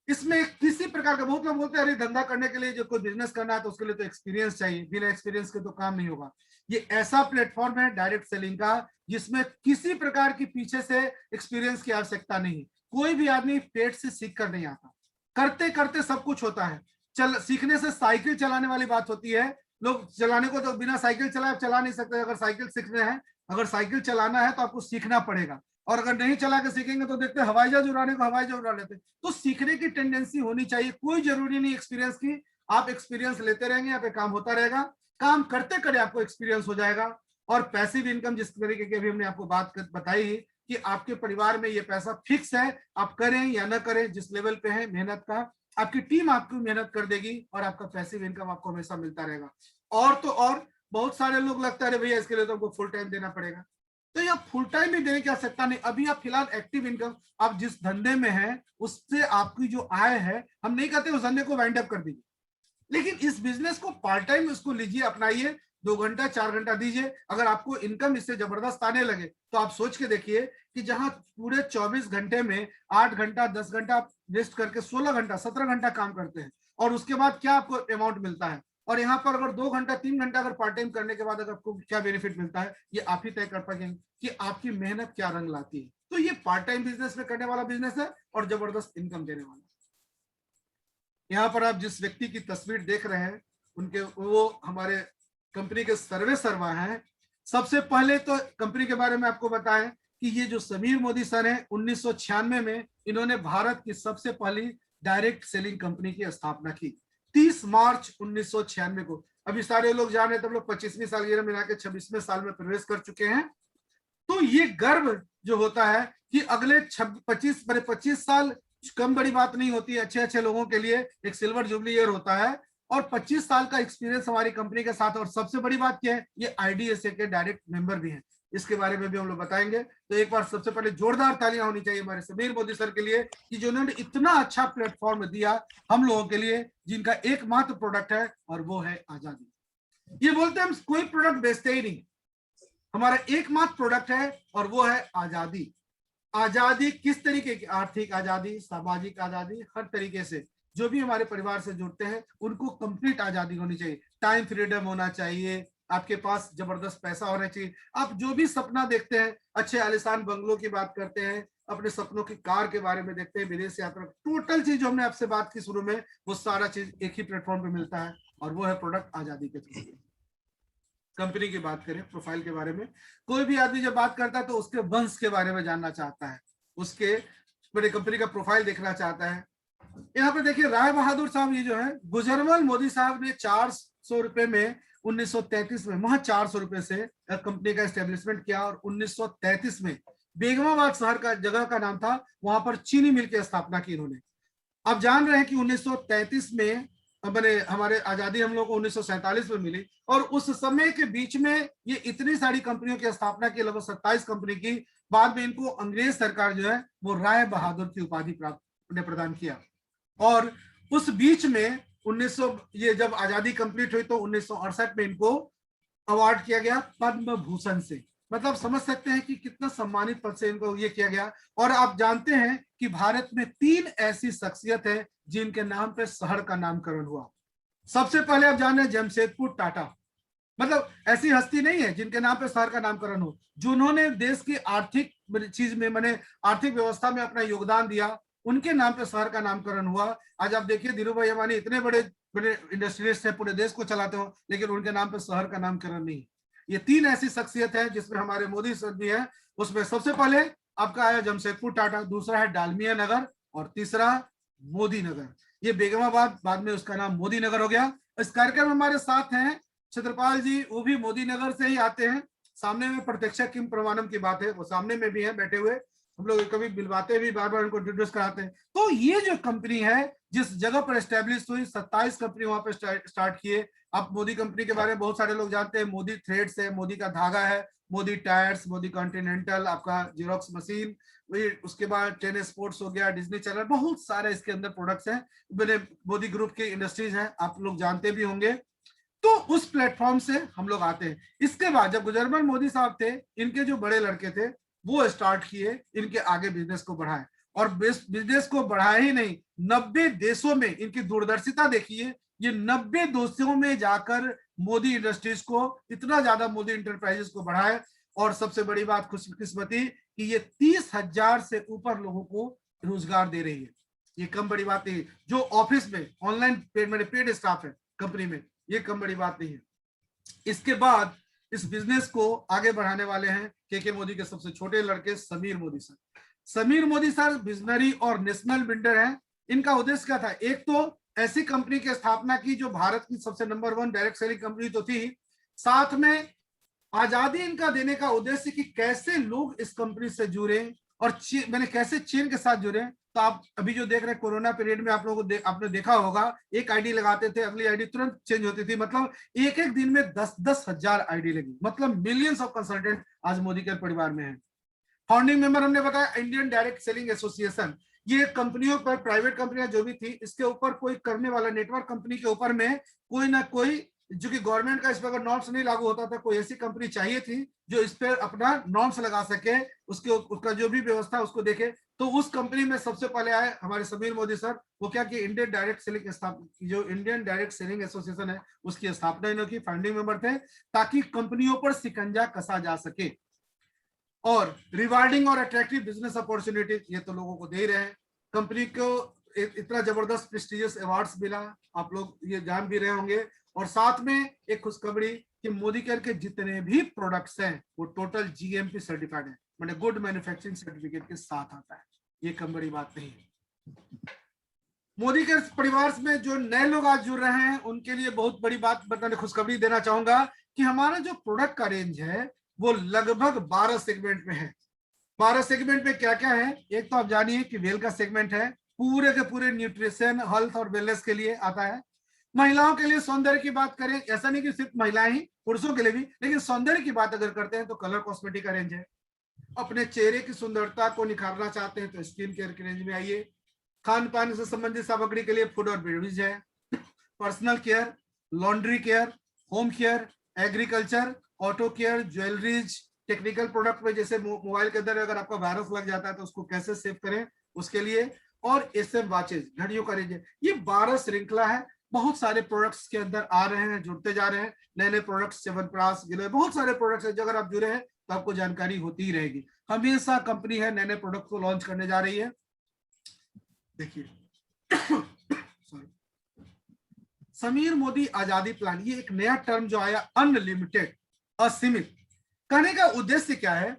इसमें किसी प्रकार का, बहुत लोग बोलते हैं अरे धंधा करने के लिए, जो कोई बिजनेस करना है तो उसके लिए तो एक्सपीरियंस चाहिए, बिना एक्सपीरियंस के तो काम नहीं होगा। ये ऐसा प्लेटफॉर्म है डायरेक्ट सेलिंग का जिसमें किसी प्रकार की पीछे से एक्सपीरियंस की आवश्यकता नहीं। कोई भी आदमी पेट से सीख कर नहीं आता, करते करते सब कुछ होता है। सीखने से साइकिल चलाने वाली बात होती है, लोग चलाने को तो बिना साइकिल चलाए चला नहीं सकते। अगर साइकिल सीखने हैं, अगर साइकिल चलाना है तो आपको सीखना पड़ेगा, और अगर नहीं चला के सीखेंगे तो देखते हैं हवाई जहाज उड़ाने को हवाई जहाज उड़ा लेते। तो सीखने की टेंडेंसी होनी चाहिए, कोई जरूरी नहीं एक्सपीरियंस की। आप एक्सपीरियंस लेते रहेंगे, यहाँ पे काम होता रहेगा, काम करते करते आपको एक्सपीरियंस हो जाएगा। और पैसिव इनकम जिस तरीके की अभी हमने आपको बात बताई कि आपके परिवार में ये पैसा फिक्स है, आप करें या ना करें, जिस लेवल पे है मेहनत का, आपकी टीम आपकी मेहनत कर देगी और आपका पैसिव इनकम आपको हमेशा मिलता रहेगा। और तो और बहुत सारे लोग लगता है भैया इसके लिए तो हमको फुल टाइम देना पड़ेगा, तो ये फुल टाइम भी देने की आवश्यकता नहीं। अभी आप फिलहाल एक्टिव इनकम, आप जिस धंधे में हैं उससे आपकी जो आय है, हम नहीं कहते उस धंधे को वाइंड अप कर दीजिए, लेकिन इस बिजनेस को पार्ट टाइम उसको लीजिए, अपनाइए, 2 घंटा 4 घंटा दीजिए। अगर आपको इनकम इससे जबरदस्त आने लगे तो आप सोच के देखिए कि जहां पूरे 24 घंटे में 8 घंटा 10 घंटा आप रेस्ट करके 16 घंटा 17 घंटा काम करते हैं, और उसके बाद क्या आपको अमाउंट मिलता है, और यहाँ पर अगर 2 घंटा 3 घंटा अगर पार्ट टाइम करने के बाद अगर आपको क्या बेनिफिट मिलता है, ये आप ही तय कर पाएंगे कि आपकी मेहनत क्या रंग लाती है। तो ये पार्ट टाइम बिजनेस में करने वाला बिजनेस है और जबरदस्त इनकम देने वाला। यहाँ पर आप जिस व्यक्ति की तस्वीर देख रहे हैं उनके, वो हमारे कंपनी के सर्वे सर्वा हैं। सबसे पहले तो कंपनी के बारे में आपको बताएं कि ये जो समीर मोदी सर हैं, 1996 में इन्होंने भारत की सबसे पहली डायरेक्ट सेलिंग कंपनी की स्थापना की, 30 मार्च 1996 को। अभी सारे लोग जान रहे, तब लोग 25वीं सालगिरह मिला के 26वें साल में प्रवेश कर चुके हैं। तो ये गर्व जो होता है कि अगले 25 साल कम बड़ी बात नहीं होती है, अच्छे अच्छे लोगों के लिए एक सिल्वर जुबली ईयर होता है, और 25 साल का एक्सपीरियंस हमारी कंपनी के साथ। और सबसे बड़ी बात क्या है, ये आईडीएसए के डायरेक्ट मेंबर भी हैं, इसके बारे में भी हम लोग बताएंगे। तो एक बार सबसे पहले जोरदार तालियां होनी चाहिए हमारे समीर मोदी सर के लिए कि जिन्होंने इतना अच्छा प्लेटफॉर्म दिया हम लोगों के लिए, जिनका एकमात्र प्रोडक्ट है और वो है आजादी। ये बोलते हैं हम कोई प्रोडक्ट बेचते ही नहीं, हमारा एकमात्र प्रोडक्ट है और वो है आजादी। आजादी किस तरीके की, आर्थिक आजादी, सामाजिक आजादी, हर तरीके से जो भी हमारे परिवार से जुड़ते हैं उनको कंप्लीट आजादी होनी चाहिए। टाइम फ्रीडम होना चाहिए, आपके पास जबरदस्त पैसा होना चाहिए, आप जो भी सपना देखते हैं, अच्छे आलिशान बंगलों की बात करते हैं, अपने सपनों की कार के बारे में देखते हैं, विदेश यात्रा, टोटल चीज जो हमने आपसे बात की शुरू में, वो सारा चीज एक ही प्लेटफॉर्म पे मिलता है और वो है प्रोडक्ट आजादी के थ्रू। कंपनी की बात करें, प्रोफाइल के बारे में, कोई भी आदमी जब बात करता है तो उसके वंश के बारे में जानना चाहता है, उसके बड़े कंपनी का प्रोफाइल देखना चाहता है। यहाँ पे देखिए राय बहादुर साहब, ये जो है गुजरमल मोदी साहब ने 400 रुपए में 1933 में वहां 400 रुपए से कंपनी का एस्टेब्लिशमेंट किया, और 1933 में बेगमाबाद शहर का जगह का नाम था, वहां पर चीनी मिल की स्थापना की इन्होंने। आप जान रहे हैं कि 1933 में मैंने हमारे आजादी हम लोग को 1947 में मिली, और उस समय के बीच में ये इतनी सारी कंपनियों की स्थापना की, लगभग 27 कंपनी की। बाद में इनको अंग्रेज सरकार जो है वो राय बहादुर की उपाधि प्रदान किया। और उस बीच में 1900 ये जब आजादी कंप्लीट हुई तो 1968 में इनको अवार्ड किया गया पद्म भूषण से। मतलब समझ सकते हैं कि कितना सम्मानित पद से इनको ये किया गया। और आप जानते हैं कि भारत में 3 ऐसी शख्सियत है जिनके नाम पे शहर का नामकरण हुआ। सबसे पहले आप जान रहे हैं जमशेदपुर टाटा, मतलब ऐसी हस्ती नहीं है जिनके नाम पे शहर का नामकरण हो, जिन्होंने देश की आर्थिक चीज में, मैंने आर्थिक व्यवस्था में अपना योगदान दिया, उनके नाम पे शहर का नामकरण हुआ। आज आप देखिए धीरूभाई अंबानी इतने बड़े बड़े इंडस्ट्रियलिस्ट है, पूरे देश को चलाते हो, लेकिन उनके नाम पे शहर का नामकरण नहीं। ये 3 ऐसी शख्सियत है जिसमें हमारे मोदी सर भी है। उसमें सबसे पहले आपका आया जमशेदपुर टाटा, दूसरा है डालमिया नगर, और तीसरा मोदी नगर। ये बेगमाबाद बाद में उसका नाम मोदी नगर हो गया। इस कार्यक्रम में हमारे साथ हैं छत्रपाल जी, वो भी मोदी नगर से ही आते हैं। सामने में प्रत्यक्षा किम प्रमाणम की बात है, वो सामने में भी है बैठे हुए, हम लोग कभी मिलवाते भी, बार बार उनको इंट्रोड्यूस कराते हैं। तो ये जो कंपनी है जिस जगह पर एस्टेब्लिश हुई, 27 कंपनी वहां पर स्टार्ट किए। आप मोदी कंपनी के बारे में बहुत सारे लोग जानते हैं, मोदी थ्रेड्स है, मोदी का धागा है, मोदी टायर्स, मोदी कॉन्टिनेंटल, आपका जीरोक्स मशीन, उसके बाद टेन स्पोर्ट्स हो गया, डिज्नी चैनल, बहुत सारे इसके अंदर प्रोडक्ट्स हैं। मैंने मोदी ग्रुप की इंडस्ट्रीज हैं, आप लोग जानते भी होंगे। तो उस प्लेटफॉर्म से हम लोग आते हैं। इसके बाद जब गुजरमल मोदी साहब थे, इनके जो बड़े लड़के थे वो स्टार्ट किए, इनके आगे बिजनेस को बढ़ाए। और बिजनेस को बढ़ाया ही नहीं, 90 देशों में इनकी दूरदर्शिता देखिए, ये 90 देशों में जाकर मोदी इंडस्ट्रीज को, इतना ज्यादा मोदी इंटरप्राइजेस को बढ़ाए। और सबसे बड़ी बात खुशकिस्मती कि ये 30,000 से ऊपर लोगों को रोजगार दे रही है। ये कम बड़ी बात नहीं है। जो ऑफिस में ऑनलाइन पेड स्टाफ है कंपनी में, ये कम बड़ी बात नहीं है। इसके बाद इस बिजनेस को आगे बढ़ाने वाले हैं के मोदी के सबसे छोटे लड़के Sameer Modi sir. Sameer Modi sir visionary और नेशनल बिल्डर हैं। इनका उद्देश्य क्या था? एक तो ऐसी कंपनी की स्थापना की जो भारत की सबसे नंबर 1 डायरेक्ट सेलिंग कंपनी तो थी, साथ में आजादी इनका देने का उद्देश्य कि कैसे लोग इस कंपनी से जुड़े और मैंने कैसे चीन के साथ जुड़े। तो आप अभी जो देख रहे हैं कोरोना पीरियड में आप लोगों को आपने देखा होगा, एक आईडी लगाते थे, अगली आईडी तुरंत चेंज होती थी। मतलब एक एक दिन में 10-10 हजार आईडी लगी। मतलब मिलियंस ऑफ कंसल्टेंट आज मोदी के परिवार में है। फाउंडिंग मेंबर हमने बताया इंडियन डायरेक्ट सेलिंग एसोसिएशन। ये कंपनियों पर, प्राइवेट कंपनियां जो भी थी, इसके ऊपर कोई करने वाला नेटवर्क कंपनी के ऊपर में कोई ना कोई, जो कि गवर्नमेंट का इस पर अगर नॉर्म्स नहीं लागू होता था, कोई ऐसी कंपनी चाहिए थी जो इस पर अपना नॉर्म्स लगा सके, उसका जो भी व्यवस्था उसको देखे। तो उस कंपनी में सबसे पहले आए हमारे समीर मोदी सर। वो क्या कि इंडियन डायरेक्ट सेलिंग जो इंडियन डायरेक्ट सेलिंग एसोसिएशन है उसकी स्थापना इन्होंने की, फाउंडिंग मेंबर थे, ताकि कंपनियों पर शिकंजा कसा जा सके। और रिवार्डिंग और अट्रैक्टिव बिजनेस अपॉर्चुनिटी ये तो लोगों को दे रहे हैं। कंपनी को इतना जबरदस्त प्रेस्टिजियस अवार्ड्स मिला, आप लोग ये जान भी रहे होंगे। और साथ में एक खुशखबरी कि मोदी केयर के जितने भी प्रोडक्ट्स हैं वो टोटल जीएमपी सर्टिफाइड है, माने गुड मैन्युफैक्चरिंग सर्टिफिकेट के साथ आता है। ये कम बड़ी बात नहीं है। मोदी के परिवार में जो नए लोग आज जुड़ रहे हैं उनके लिए बहुत बड़ी बात बताने, खुशखबरी देना चाहूंगा कि हमारा जो प्रोडक्ट का रेंज है वो लगभग 12 सेगमेंट में है। 12 सेगमेंट में क्या क्या है? एक तो आप जानिए कि वेल का सेगमेंट है, पूरे के पूरे न्यूट्रिशन, हेल्थ और वेलनेस के लिए आता है। महिलाओं के लिए सौंदर्य की बात करें, ऐसा नहीं कि सिर्फ महिलाएं ही, पुरुषों के लिए भी, लेकिन सौंदर्य की बात अगर करते हैं तो कलर कॉस्मेटिक का रेंज है। अपने चेहरे की सुंदरता को निखारना चाहते हैं तो स्किन केयर के रेंज में आइए। खान पान से संबंधित सामग्री के लिए फूड और बेवरेज है। Personal care, laundry care, home care, agriculture, auto care, jewelleries, technical product में जैसे मोबाइल के अंदर अगर आपका वायरस लग जाता है तो उसको कैसे सेव करें उसके लिए, और एसएम वॉचेज, घड़ियों का रेंज है। ये 12 श्रृंखला है। बहुत सारे प्रोडक्ट्स के अंदर आ रहे हैं, जुड़ते जा रहे हैं। नए नए प्रोडक्ट्स, च्यवनप्राश, बहुत सारे प्रोडक्ट्स है जो अगर आप जुड़े हैं तो आपको जानकारी होती ही रहेगी। हमेशा कंपनी है नए नए प्रोडक्ट को लॉन्च करने जा रही है। देखिए समीर मोदी आजादी प्लान, ये एक नया टर्म जो आया, अनलिमिटेड, असीमित। कहने का उद्देश्य क्या है?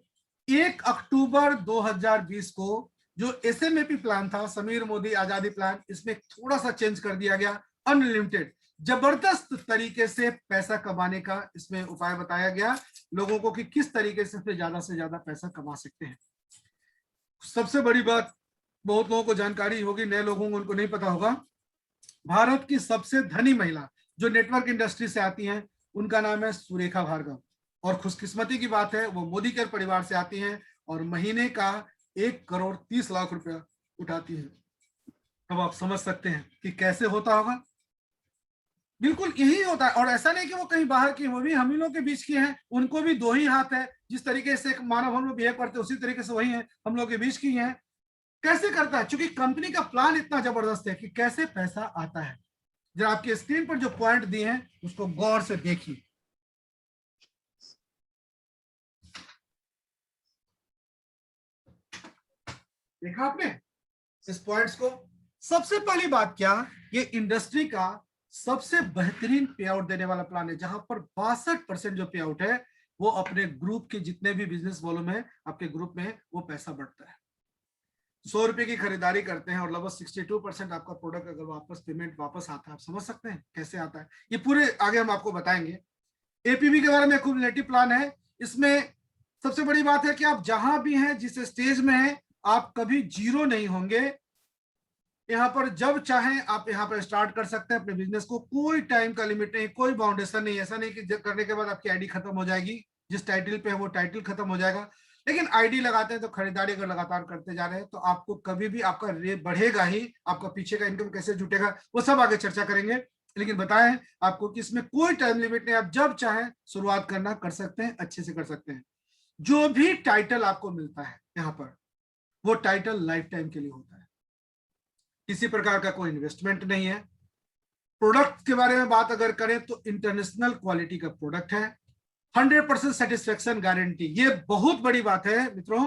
1 अक्टूबर 2020 को जो एसएमएपी प्लान था, समीर मोदी आजादी प्लान, इसमें थोड़ा सा चेंज कर दिया गया। अनलिमिटेड, जबरदस्त तरीके से पैसा कमाने का इसमें उपाय बताया गया लोगों को कि किस तरीके से ज्यादा पैसा कमा सकते हैं। सबसे बड़ी बात, बहुत लोगों को जानकारी होगी, नए लोगों को उनको नहीं पता होगा, भारत की सबसे धनी महिला जो नेटवर्क इंडस्ट्री से आती हैं उनका नाम है सुरेखा भार्गव। और खुशकिस्मती की बात है वो मोदी केयर परिवार से आती हैं और महीने का 1,30,00,000 रुपया उठाती हैं। अब आप समझ सकते हैं कि कैसे होता होगा। बिल्कुल यही होता है। और ऐसा नहीं कि वो कहीं बाहर की, वो भी हम ही लोग के बीच की हैं। उनको भी 2 ही हाथ है। जिस तरीके से मानव हम लोग बिहेव करते हैं उसी तरीके से वही है, हम लोग के बीच की हैं। कैसे करता है? क्योंकि कंपनी का प्लान इतना जबरदस्त है कि कैसे पैसा आता है। जब आपकी स्क्रीन पर जो पॉइंट दिए हैं उसको गौर से देखिए। देखा आपने इस पॉइंट्स को? सबसे पहली बात क्या, ये इंडस्ट्री का सबसे बेहतरीन पे आउट देने वाला प्लान है, जहां पर 62% जो पे आउट है वो अपने ग्रुप के जितने भी बिजनेस वॉल्यूम है आपके ग्रुप में वो पैसा बढ़ता है। 100 रुपए की खरीदारी करते हैं और लगभग 62% आपका प्रोडक्ट अगर वापस पेमेंट वापस आता है। आप समझ सकते हैं कैसे आता है? ये पूरे आगे हम आपको बताएंगे। एपीबी के बारे में एक्युमुलेटिव प्लान है। इसमें सबसे बड़ी बात है कि आप जहां भी हैं, जिस स्टेज में हैं, आप कभी जीरो नहीं होंगे। यहाँ पर जब चाहें आप यहाँ पर स्टार्ट कर सकते हैं अपने बिजनेस को। कोई टाइम का लिमिट नहीं, कोई बाउंडेशन नहीं। ऐसा नहीं कि करने के बाद आपकी आईडी खत्म हो जाएगी, जिस टाइटल पे है वो टाइटल खत्म हो जाएगा। लेकिन आईडी लगाते हैं तो खरीदारी अगर लगातार करते जा रहे हैं तो आपको कभी भी आपका रेट बढ़ेगा ही। आपका पीछे का इनकम कैसे जुटेगा वो सब आगे चर्चा करेंगे। लेकिन बताएं आपको कि इसमें कोई टाइम लिमिट नहीं, आप जब चाहें शुरुआत करना कर सकते हैं, अच्छे से कर सकते हैं। जो भी टाइटल आपको मिलता है यहाँ पर वो टाइटल लाइफ टाइम के लिए होता है, किसी प्रकार का कोई इन्वेस्टमेंट नहीं है। प्रोडक्ट के बारे में बात अगर करें तो इंटरनेशनल क्वालिटी का प्रोडक्ट है, 100% सेटिस्फेक्शन गारंटी। ये बहुत बड़ी बात है मित्रों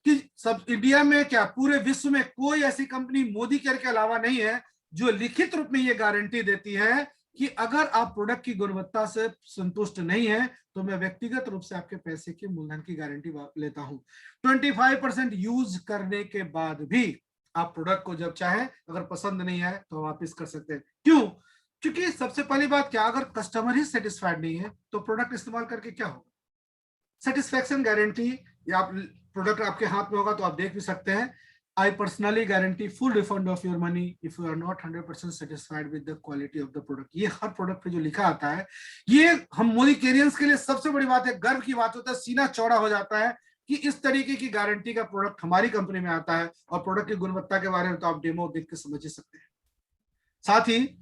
कि सब इंडिया में क्या पूरे विश्व में कोई ऐसी कंपनी मोदी केयर के अलावा नहीं है जो लिखित रूप में ये गारंटी देती है कि अगर आप प्रोडक्ट की गुणवत्ता से संतुष्ट नहीं है तो मैं व्यक्तिगत रूप से आपके पैसे के मूलधन की गारंटी लेता हूं। 25% यूज करने के बाद भी आप प्रोडक्ट को जब चाहे अगर पसंद नहीं आए तो वापस कर सकते हैं। क्यों? क्योंकि सबसे पहली बात क्या, अगर कस्टमर ही सेटिस्फाइड नहीं है तो प्रोडक्ट इस्तेमाल करके क्या होगा। सेटिस्फैक्शन गारंटी, या आप प्रोडक्ट आपके हाथ में होगा तो आप देख भी सकते हैं, I personally guarantee full refund of your money if you are not 100% satisfied with the quality of the product. ये हर प्रोडक्ट पे जो लिखा आता है, ये हम मोदी केरियंस के लिए सबसे बड़ी बात है, गर्व की बात होता है, सीना चौड़ा हो जाता है कि इस तरीके की गारंटी का प्रोडक्ट हमारी कंपनी में आता है। और प्रोडक्ट की गुणवत्ता के बारे में तो आप डेमो देख के समझ ही सकते हैं। साथ ही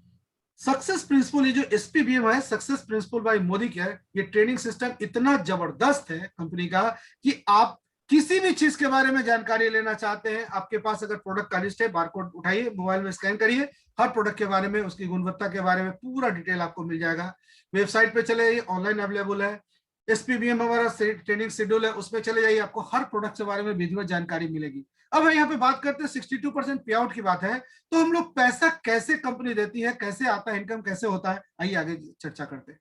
सक्सेस प्रिंसिपल, ये जो एसपीबीएम है, success principal bye Modi care, ये ट्रेनिंग सिस्टम इतना जबरदस्त है कंपनी का कि आप किसी भी चीज के बारे में जानकारी लेना चाहते हैं, आपके पास अगर प्रोडक्ट का लिस्ट है, बारकोड उठाइए, मोबाइल में स्कैन करिए, हर प्रोडक्ट के बारे में, उसकी गुणवत्ता के बारे में पूरा डिटेल आपको मिल जाएगा। वेबसाइट पे चले जाइए, ऑनलाइन अवेलेबल है। एसपीबीएम हमारा ट्रेनिंग शेड्यूल है, उसमें चले जाइए, आपको हर प्रोडक्ट के बारे में विधिवत जानकारी मिलेगी। अब यहाँ पे बात करते हैं 62% पे आउट की बात है, तो हम लोग पैसा कैसे कंपनी देती है, कैसे आता है, इनकम कैसे होता है, आइए आगे चर्चा करते हैं।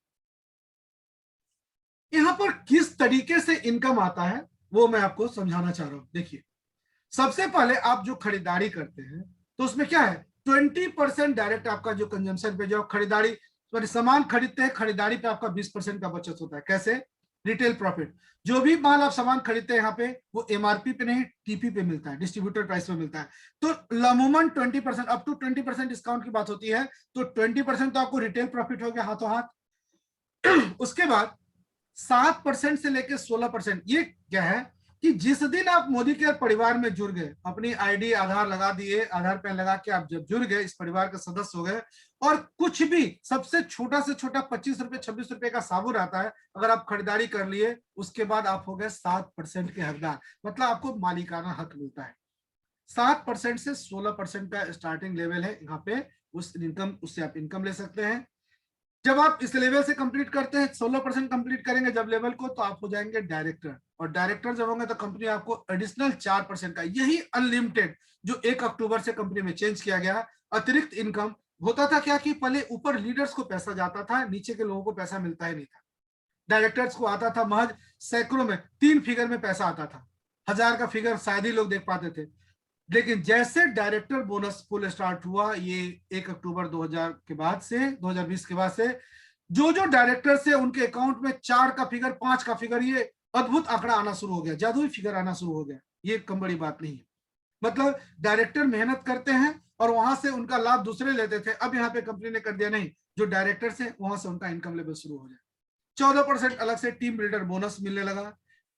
यहाँ पर किस तरीके से इनकम आता है वो मैं आपको समझाना चाह रहा हूं। देखिए, सबसे पहले आप जो खरीदारी करते हैं तो उसमें क्या है, 20% डायरेक्ट आपका जो कंजम्पशन पे, जो खरीदारी सामान खरीदते हैं, खरीदारी पे आपका 20% का बचत होता है। कैसे? Retail profit. जो भी माल आप सामान खरीदते हैं यहाँ पे, वो एमआरपी पे नहीं, टीपी पे मिलता है, डिस्ट्रीब्यूटर प्राइस पे मिलता है। तो अमूमन 20%, अप टू 20% डिस्काउंट की बात होती है, तो 20% तो आपको रिटेल प्रॉफिट हो गया हाथों हाथ। उसके बाद 7% से लेकर 16%, ये क्या है कि जिस दिन आप मोदी केयर परिवार में जुड़ गए, अपनी आईडी आधार लगा दिए, आधार पैन लगा के आप जब जुड़ गए, इस परिवार के सदस्य हो गए, और कुछ भी सबसे छोटा से छोटा 25 रुपए 26 रुपए का साबुन आता है, अगर आप खरीदारी कर लिए, उसके बाद आप हो गए 7% के हकदार। मतलब आपको मालिकाना हक मिलता है। 7% से 16% का स्टार्टिंग लेवल है यहाँ पे, उस इनकम, उससे आप इनकम ले सकते हैं। जब आप इस लेवल से कंप्लीट करते हैं, 16% कंप्लीट करेंगे जब लेवल को, तो आप हो जाएंगे डायरेक्टर, और डायरेक्टर जब होंगे तो कंपनी आपको एडिशनल 4% का, यही अनलिमिटेड जो 1 अक्टूबर से कंपनी में चेंज किया गया, अतिरिक्त इनकम। होता था क्या कि पहले ऊपर लीडर्स को पैसा जाता था, नीचे के लोगों को पैसा मिलता ही नहीं था। डायरेक्टर्स को आता था महज सैकड़ों में, 3 फिगर में पैसा आता था, 1000 का फिगर शायद ही लोग देख पाते थे। लेकिन जैसे डायरेक्टर बोनस पुल स्टार्ट हुआ, ये 1 अक्टूबर 2000 के बाद से, 2020 के बाद से, जो जो डायरेक्टर से उनके अकाउंट में 4 का फिगर, 5 का फिगर, ये अद्भुत आंकड़ा आना शुरू हो गया, जादुई फिगर आना शुरू हो गया। ये कम बड़ी बात नहीं है। मतलब डायरेक्टर मेहनत करते हैं और वहां से उनका लाभ दूसरे लेते थे, अब यहाँ पे कंपनी ने कर दिया, नहीं, जो डायरेक्टर से वहां से उनका इनकम लेवल शुरू हो जाए। 14% अलग से टीम बिल्डर बोनस मिलने लगा।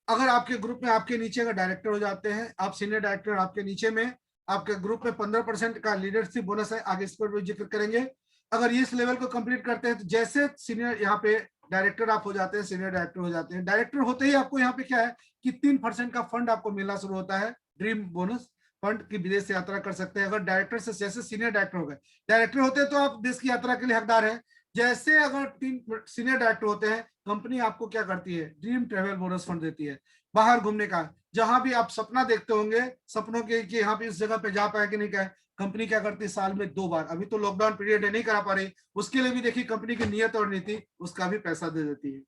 अगर आपके ग्रुप में आपके नीचे का डायरेक्टर हो जाते हैं, आप सीनियर डायरेक्टर, आपके नीचे में आपके ग्रुप में 15% का लीडरशिप बोनस है, आगे इस पर भी जिक्र करेंगे। अगर इस लेवल को कंप्लीट करते हैं तो जैसे सीनियर यहाँ पे डायरेक्टर आप हो जाते हैं, सीनियर डायरेक्टर हो जाते हैं, डायरेक्टर होते ही आपको यहाँ पे क्या है कि 3% का फंड आपको मिलना शुरू होता है, ड्रीम बोनस फंड की, विदेश से यात्रा कर सकते हैं। अगर डायरेक्टर से जैसे सीनियर डायरेक्टर हो गए, डायरेक्टर होते हैं तो आप देश की यात्रा के लिए हकदार है। जैसे अगर 3 सीनियर डायरेक्टर होते हैं, कंपनी आपको क्या करती है, ड्रीम ट्रेवल बोनस फंड देती है, बाहर घूमने का, जहां भी आप सपना देखते होंगे, सपनों के कि यहाँ पे इस जगह पे जा पाए कि नहीं, क्या कंपनी क्या करती है, साल में 2 बार, अभी तो लॉकडाउन पीरियड है नहीं करा पा रही, उसके लिए भी देखिए कंपनी की नियत और नीति, उसका भी पैसा दे देती है।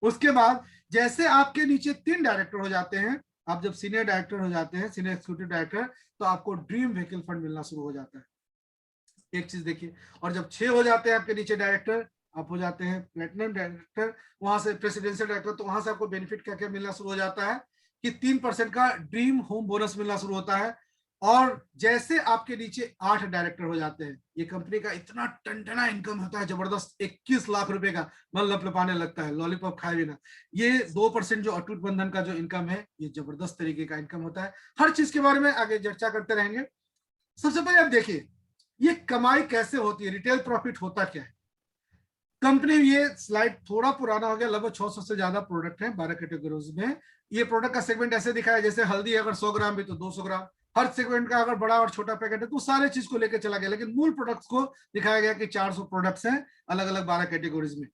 उसके बाद जैसे आपके नीचे 3 डायरेक्टर हो जाते हैं, आप जब सीनियर डायरेक्टर हो जाते हैं, सीनियर एक्जीक्यूटिव डायरेक्टर, तो आपको ड्रीम व्हीकल फंड मिलना शुरू हो जाता है। एक चीज देखिए, और जब 6 हो जाते हैं आपके नीचे डायरेक्टर, आप हो जाते हैं प्लेटिनम डायरेक्टर, वहां से प्रेसिडेंशियल डायरेक्टर, तो वहां से आपको बेनिफिट क्या क्या मिलना शुरू हो जाता है कि 3% का ड्रीम होम बोनस मिलना शुरू होता है। और जैसे आपके नीचे 8 डायरेक्टर हो जाते हैं, ये कंपनी का इतना टनटना इनकम होता है जबरदस्त, 21 लाख रुपए का, मन लपलपाने लगता है, लॉलीपॉप खाए बिना। ये 2% जो अटूट बंधन का जो इनकम है, ये जबरदस्त तरीके का इनकम होता है। हर चीज के बारे में आगे चर्चा करते रहेंगे। सबसे पहले आप देखिए ये कमाई कैसे होती है, रिटेल प्रॉफिट होता क्या है। कंपनी, ये स्लाइड थोड़ा पुराना हो गया, लगभग 600 से ज्यादा प्रोडक्ट हैं 12 कैटेगरीज में। ये प्रोडक्ट का सेगमेंट ऐसे दिखाया जैसे हल्दी अगर 100 ग्राम भी तो 200 ग्राम, हर सेगमेंट का अगर बड़ा और छोटा पैकेट है तो सारे चीज को लेकर चला गया, लेकिन मूल प्रोडक्ट्स को दिखाया गया कि 400 प्रोडक्ट्स हैं अलग अलग 12 कैटेगरीज में।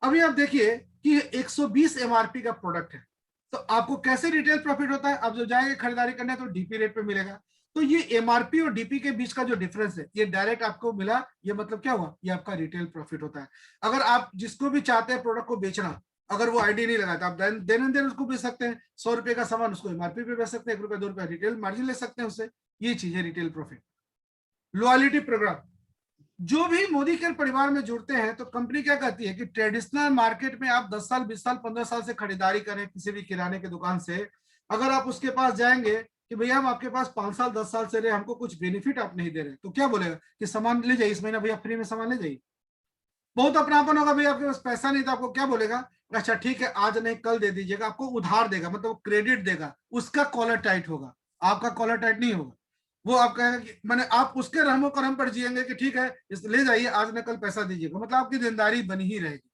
अभी आप देखिए कि 120 एमआरपी का प्रोडक्ट है, तो आपको कैसे रिटेल प्रॉफिट होता है? आप जब जाएंगे खरीदारी करने तो डीपी रेट पे मिलेगा। तो ये एमआरपी और डीपी के बीच का जो डिफरेंस है ये डायरेक्ट आपको मिला, ये मतलब क्या हुआ? ये आपका रिटेल प्रॉफिट होता है। अगर आप जिसको भी चाहते हैं प्रोडक्ट को बेचना, अगर वो आईडी नहीं लगाता, आप देन देन उसको बेच सकते हैं। 100 रुपए का सामान उसको एमआरपी पे बेच सकते हैं, 1 रुपया 2 रुपया रिटेल मार्जिन ले सकते हैं उससे। ये चीज है रिटेल प्रॉफिट। लॉयल्टी प्रोग्राम, जो भी मोदी केयर परिवार में जुड़ते हैं तो कंपनी क्या कहती है कि ट्रेडिशनल मार्केट में आप 10 साल 20 साल 15 साल से खरीदारी करें किसी भी किराने की दुकान से, अगर आप उसके पास जाएंगे कि भैया हम आपके पास 5 साल 10 साल से रहे, हमको कुछ बेनिफिट आप नहीं दे रहे, तो क्या बोलेगा कि सामान ले जाइए, इस महीना भैया फ्री में सामान ले जाइए। बहुत अपनापन होगा। भैया आपके पास पैसा नहीं था, आपको क्या बोलेगा? अच्छा ठीक है आज नहीं कल दे दीजिएगा, आपको उधार देगा, मतलब क्रेडिट देगा। उसका कॉलर टाइट होगा, आपका कॉलर टाइट नहीं होगा। वो आप कहेंगे कि मैंने आप उसके रहमो करम पर जिएंगे कि ठीक है ले जाइए आज न कल पैसा दीजिएगा, मतलब आपकी देनदारी बनी ही रहेगी।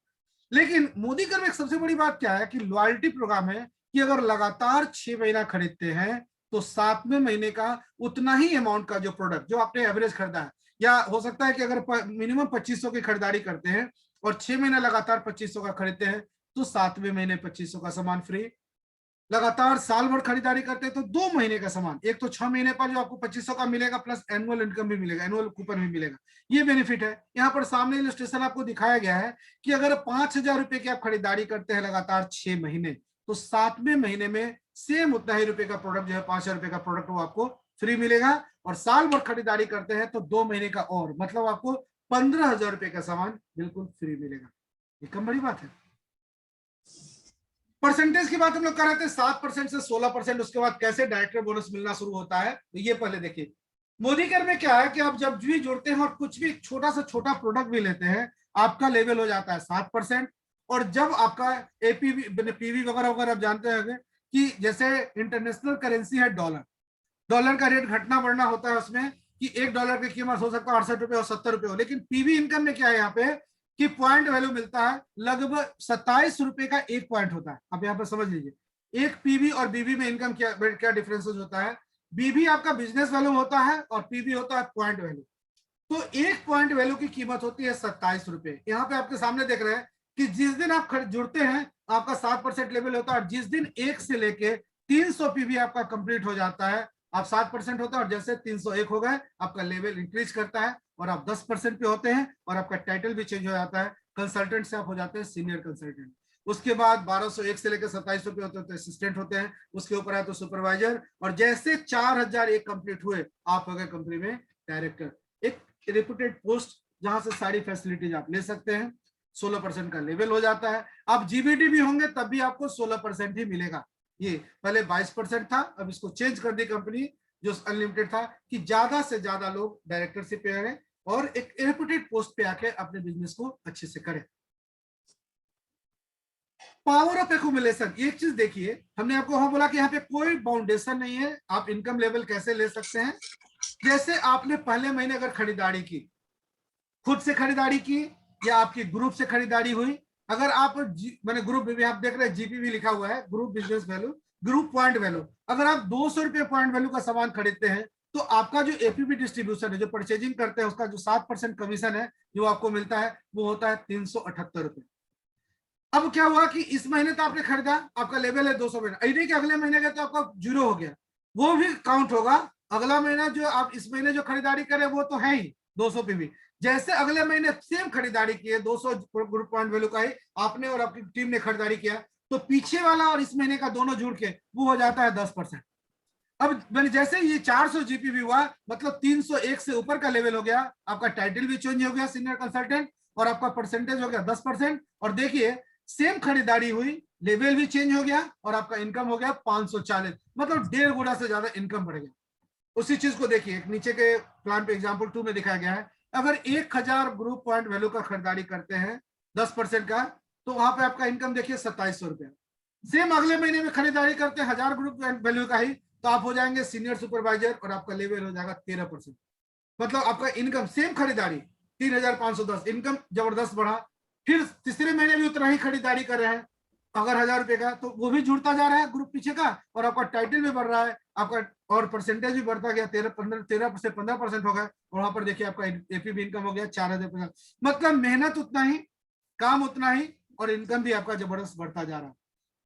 लेकिन मोदी कर में एक सबसे बड़ी बात क्या है कि लॉयल्टी प्रोग्राम है कि अगर लगातार 6 महीना खरीदते हैं तो 7वें महीने का उतना ही अमाउंट का जो प्रोडक्ट जो आपने एवरेज खरीदा है, या हो सकता है कि अगर मिनिमम 2500 की खरीदारी करते हैं और 6 महीना लगातार 2500 का खरीदते हैं तो 7वें महीने 2500 का सामान फ्री। लगातार साल भर खरीदारी करते हैं तो 2 महीने का सामान, एक तो 6 महीने पर जो आपको 2500 का मिलेगा प्लस एनुअल इनकम भी मिलेगा, एनुअल कूपन भी मिलेगा। ये बेनिफिट है। यहाँ पर सामने इलस्ट्रेशन आपको दिखाया गया है कि अगर 5000 रुपए की आप खरीदारी करते हैं लगातार 6 महीने तो 7वें महीने में सेम उतना ही रुपए का प्रोडक्ट जो है 5000 रुपए का प्रोडक्ट वो आपको फ्री मिलेगा। और साल भर खरीदारी करते हैं तो 2 महीने का और, मतलब आपको 15,000 रुपए का सामान बिल्कुल फ्री मिलेगा। ये कम बड़ी बात है। परसेंटेज की बात हम लोग कर रहे थे 7% से 16%, उसके बाद कैसे डायरेक्टर बोनस मिलना शुरू होता है तो ये पहले देखिए। मोदी केयर में क्या है कि आप जब भी जुड़ते हैं और कुछ भी छोटा से छोटा प्रोडक्ट भी लेते हैं आपका लेवल हो जाता है 7%। और जब आपका एपीवी पीवी वगैरह वगैरह आप जानते हैं कि जैसे इंटरनेशनल करेंसी है डॉलर, डॉलर का रेट घटना बढ़ना होता है उसमें कि $1 की कीमत हो सकता है 68 रुपए और 70 रुपए हो। लेकिन पीवी इनकम में क्या है यहाँ पे कि पॉइंट वैल्यू मिलता है, लगभग 27 रुपए का एक पॉइंट होता है। आप यहाँ पर समझ लीजिए एक पीवी और बीवी में इनकम क्या डिफरेंसेस होता है। बीवी आपका बिजनेस वैल्यू होता है और पीवी होता है पॉइंट वैल्यू। तो एक पॉइंट वैल्यू की कीमत होती है 27 रुपए। यहाँ पे आपके सामने देख रहे हैं कि जिस दिन आप जुड़ते हैं आपका 7% लेवल होता है और जिस दिन 1 से लेके 300 पीवी आपका कंप्लीट हो जाता है आप 7% होता है और जैसे 301 हो गए आपका लेवल इंक्रीज करता है और आप 10% पे होते हैं और आपका टाइटल भी चेंज हो जाता है। कंसल्टेंट से आप हो जाते हैं सीनियर कंसल्टेंट। उसके बाद 1201 से लेकर 27 रुपए होते हैं तो असिस्टेंट होते हैं, उसके ऊपर है तो सुपरवाइजर, और जैसे 4001 कंप्लीट हुए आप हो गए कंपनी में डायरेक्टर। एक रेपुटेड पोस्ट जहां से सारी फैसिलिटीज आप ले सकते हैं। 16% का लेवल हो जाता है। आप जीबीटी भी होंगे तब भी आपको 16% ही मिलेगा। ये पहले 22% था, अब इसको चेंज कर दी कंपनी जो अनलिमिटेड था कि ज्यादा से ज्यादा लोग डायरेक्टरशिप पे आए और एक रेपुटेड पोस्ट पे आके अपने बिजनेस को अच्छे से करें। पावर ऑफ एक्यूमुलेशन, एक चीज देखिए हमने आपको वहां बोला कि यहाँ पे कोई बाउंडेशन नहीं है, आप इनकम लेवल कैसे ले सकते हैं। जैसे आपने पहले महीने अगर खरीदारी की, खुद से खरीदारी की या आपकी ग्रुप से खरीदारी हुई, अगर आप मैंने ग्रुप भी आप देख रहे हैं जीपीवी लिखा हुआ है, group business value, group point value, अगर आप 200 रुपए पॉइंट वैल्यू का सामान खरीदते हैं तो आपका जो एपीपी डिस्ट्रीब्यूशन है जो परचेजिंग करते हैं उसका जो 7% कमीशन है जो आपको मिलता है वो होता है 378 रुपए। अब क्या हुआ कि इस महीने तो आपने खरीदा आपका लेवल है 200 महीना, नहीं कि अगले महीने का तो आपका 0 हो गया, वो भी काउंट होगा। अगला महीना जो आप इस महीने जो खरीदारी करें वो तो है ही 200 पीवी, जैसे अगले महीने सेम खरीदारी की है 200 ग्रुप पॉइंट वैल्यू का ही आपने और आपकी टीम ने खरीदारी किया तो पीछे वाला और इस महीने का दोनों जुड़ के वो हो जाता है 10%। अब मैंने जैसे ये 400 जीपीवी हुआ मतलब 301 से ऊपर का लेवल हो गया, आपका टाइटल भी चेंज हो गया सीनियर कंसल्टेंट और आपका परसेंटेज हो गया 10%। और देखिए सेम खरीदारी हुई, लेवल भी चेंज हो गया और आपका इनकम हो गया 540, मतलब 1.5 गुना से ज्यादा इनकम बढ़ गया। उसी चीज को देखिए नीचे के प्लान पे एग्जांपल 2 में दिखाया गया है, अगर 1000 ग्रुप पॉइंट वैल्यू का खरीदारी करते हैं 10% का तो वहां पे आपका इनकम देखिए 2700 रुपया। सेम अगले महीने में खरीदारी करते हैं 1000 ग्रुप वैल्यू का ही तो आप हो जाएंगे सीनियर सुपरवाइजर और आपका लेवल हो जाएगा 13%, मतलब आपका इनकम सेम खरीदारी 3510, इनकम जबरदस्त बढ़ा। फिर तीसरे महीने भी उतना ही खरीदारी कर रहे हैं अगर 1000 रुपए का तो वो भी जुड़ता जा रहा है ग्रुप पीछे का और आपका टाइटल भी बढ़ रहा है आपका, और परसेंटेज भी बढ़ता गया, 13 से 15% हो गया, और वहां पर देखिए आपका एपीबी इनकम हो गया 4000%। मतलब मेहनत उतना ही, काम उतना ही, और इनकम भी आपका जबरदस्त बढ़ता जा रहा है।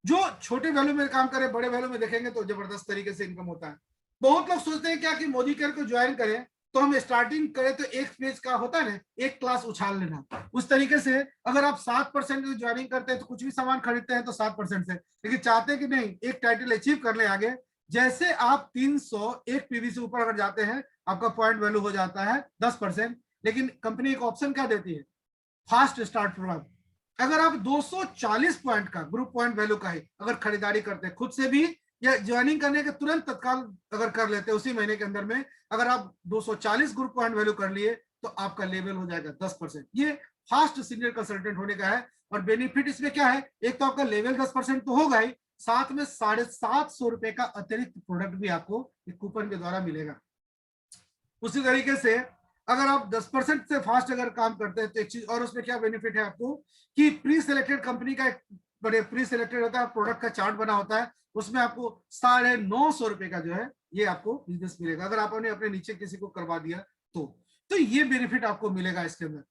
जो छोटे वैल्यू में काम करे, बड़े वैल्यू में देखेंगे तो जबरदस्त तरीके से इनकम होता है। बहुत लोग सोचते हैं क्या कि मोदी केयर को ज्वाइन करें तो हम स्टार्टिंग करें तो एक पेज का होता है ना, एक क्लास उछाल लेना, उस तरीके से अगर आप 7% की ज्वाइनिंग करते हैं तो कुछ भी सामान खरीदते हैं तो 7% से, लेकिन चाहते हैं कि नहीं एक टाइटल अचीव कर ले आगे, जैसे आप 301 पीवी से ऊपर अगर जाते हैं आपका पॉइंट वैल्यू हो जाता है 10%। लेकिन कंपनी एक ऑप्शन क्या देती है, फास्ट स्टार्ट प्रोग्राम। अगर आप 240 पॉइंट का ग्रुप पॉइंट वैल्यू का ही अगर खरीदारी करते हैं खुद से भी, या ज्वाइनिंग करने के तुरंत तत्काल अगर कर लेते हैं उसी महीने के अंदर में, अगर आप 240 ग्रुप पॉइंट वैल्यू कर लिए तो आपका लेवल हो जाएगा 10%। ये फास्ट सीनियर कंसल्टेंट होने का है। और बेनिफिट इसमें क्या है, एक तो आपका लेवल 10% तो होगा ही, साथ में 750 रुपए का अतिरिक्त प्रोडक्ट भी आपको एक कूपन के द्वारा मिलेगा। उसी तरीके से अगर आप 10% से फास्ट अगर काम करते हैं तो एक चीज और उसमें क्या बेनिफिट है आपको, कि प्री सिलेक्टेड कंपनी का एक बड़े प्री सिलेक्टेड होता है, प्रोडक्ट का चार्ट बना होता है, उसमें आपको 950 रुपए का जो है ये आपको बिजनेस मिलेगा, अगर आपने अपने नीचे किसी को करवा दिया तो ये बेनिफिट आपको मिलेगा इसके अंदर।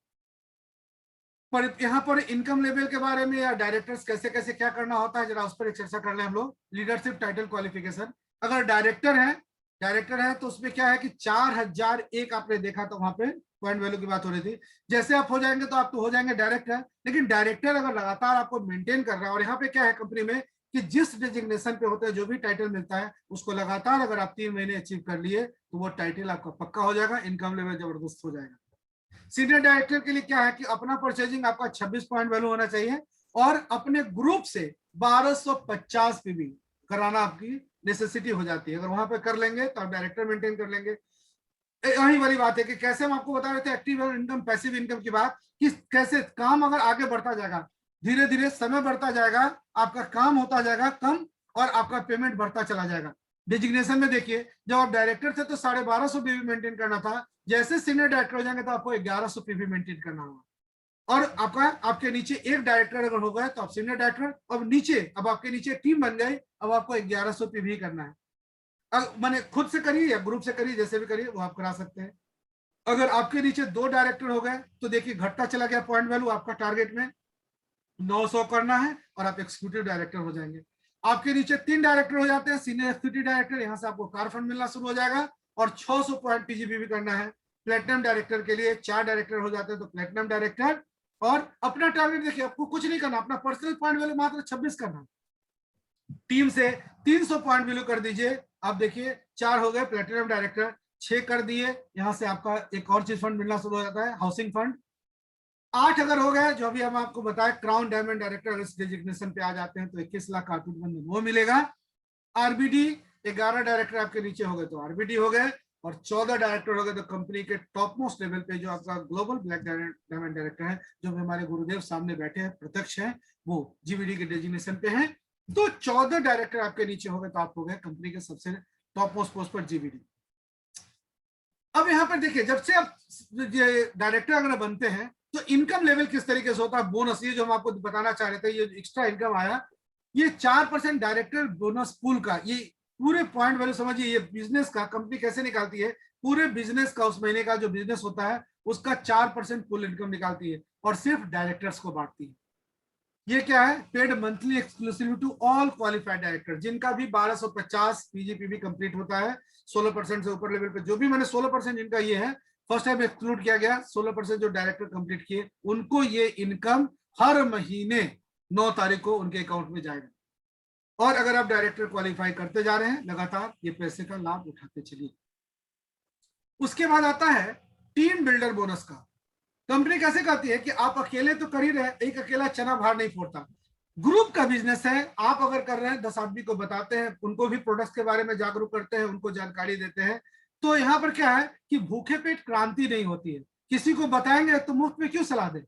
पर यहाँ पर इनकम लेवल के बारे में या डायरेक्टर्स कैसे कैसे क्या करना होता है, जरा उस पर एक चर्चा कर लें हम लोग। लीडरशिप टाइटल क्वालिफिकेशन, अगर डायरेक्टर है तो उसमें क्या है कि 4001 आपने देखा तो वहां पे पॉइंट वैल्यू की बात हो रही थी। जैसे आप हो जाएंगे तो आप तो हो जाएंगे डायरेक्टर, लेकिन डायरेक्टर अगर लगातार आपको मेंटेन कर रहा है, और यहाँ पे क्या है कंपनी में कि जिस डेजिग्नेशन पे होते हैं जो भी टाइटल मिलता है उसको लगातार अगर आप 3 महीने अचीव कर लिए तो वो टाइटल आपका पक्का हो जाएगा, इनकम लेवल जबरदस्त हो जाएगा। सीनियर डायरेक्टर के लिए क्या है कि अपना परचेजिंग आपका 26 पॉइंट वैल्यू होना चाहिए, और अपने ग्रुप से 1250 पीवी कराना आपकी नेसेसिटी हो जाती है। अगर वहां पे कर लेंगे तो आप डायरेक्टर मेंटेन कर लेंगे। यही वाली बात है कि कैसे हम आपको बता रहे थे एक्टिव इनकम पैसिव इनकम की बात, कि कैसे काम अगर आगे बढ़ता जाएगा, धीरे धीरे समय बढ़ता जाएगा, आपका काम होता जाएगा कम और आपका पेमेंट बढ़ता चला जाएगा। डिजिग्नेशन में देखिए जब आप डायरेक्टर थे तो 1250 पीवी मेंटेन करना था, जैसे सीनियर डायरेक्टर हो जाएंगे तो आपको 1100 पीवी मेंटेन करना होगा। और आपका आपके नीचे एक डायरेक्टर अगर हो गया तो आप सीनियर डायरेक्टर, अब नीचे अब आपके नीचे टीम बन गई, अब आपको 1100 पीवी करना है। मैंने खुद से करिए या ग्रुप से करिए, जैसे भी करिए वो आप करा सकते हैं। अगर आपके नीचे 2 डायरेक्टर हो गए तो देखिए घटता चला गया पॉइंट वैल्यू, आपका टारगेट में 900 करना है और आप एक्सिक्यूटिव डायरेक्टर हो जाएंगे। आपके नीचे 3 डायरेक्टर हो जाते हैं सीनियर एक्सिक्यूटिव डायरेक्टर, यहां से आपको कार फंड मिलना शुरू हो जाएगा और 600 पॉइंट पीजीपी भी करना है। प्लेटिनम डायरेक्टर के लिए 4 डायरेक्टर हो जाते हैं तो प्लेटिनम डायरेक्टर, और अपना टारगेट देखिए आपको कुछ नहीं करना, अपना पर्सनल पॉइंट वैल्यू मात्र 26 करना, टीम से 300 पॉइंट वैल्यू कर दीजिए। आप देखिए 4 हो गए प्लेटिनम डायरेक्टर, 6 कर दिए, यहां से आपका एक और चीज फंड मिलना शुरू हो जाता है हाउसिंग फंड। 8 अगर हो गए, जो अभी हम आपको बताए क्राउन डायमंड डायरेक्टर इस डेजिग्नेशन पे आ जाते हैं तो 21 लाख का वो मिलेगा। आरबीडी 11 डायरेक्टर आपके नीचे हो गए तो आरबीडी हो गए, और 14 डायरेक्टर हो गए तो कंपनी के टॉप मोस्ट लेवल पे जो आपका ग्लोबल ब्लैक डायमंड डायरेक्टर है, जो हमारे गुरुदेव सामने बैठे हैं प्रत्यक्ष हैं, वो जीवीडी के डेजिग्नेशन पे हैं। तो 14 डायरेक्टर आपके नीचे हो गए तो आप हो गए कंपनी के सबसे टॉप मोस्ट पोस्ट पर जीवीडी। अब यहाँ पर देखिए जब से आप डायरेक्टर अगर बनते हैं तो इनकम लेवल किस तरीके से होता है, बोनस, ये जो हम आपको बताना चाह रहे थे, ये एक्स्ट्रा इनकम आया, ये 4% डायरेक्टर बोनस पूल का, ये पूरे पॉइंट वैल्यू समझिए, ये बिजनेस का कंपनी कैसे निकालती है, पूरे बिजनेस का उस महीने का जो बिजनेस होता है उसका 4% पूल इनकम निकालती है और सिर्फ डायरेक्टर्स को बांटती है। ये क्या है, paid monthly exclusive to all qualified director, जिनका भी 1250 पीजीपीबी कंप्लीट होता है 16% से ऊपर लेवल पे, जो भी मैंने 16% जिनका ये है फर्स्ट टाइम एक्सक्लूड किया गया, 16% जो डायरेक्टर कंप्लीट किए उनको ये इनकम हर महीने 9 तारीख को उनके अकाउंट में जाएगा। और अगर आप डायरेक्टर क्वालिफाई करते जा रहे हैं लगातार, ये पैसे का लाभ उठाते चलिए। उसके बाद आता है टीम बिल्डर बोनस का। कंपनी कैसे कहती है कि आप अकेले तो कर ही रहे, एक अकेला चना भार नहीं फोड़ता, ग्रुप का बिजनेस है, आप अगर कर रहे हैं 10 आदमी को बताते हैं, उनको भी प्रोडक्ट्स के बारे में जागरूक करते हैं, उनको जानकारी देते हैं, तो यहाँ पर क्या है कि भूखे पेट क्रांति नहीं होती है। किसी को बताएंगे तो मुफ्त में क्यों सलाह दें,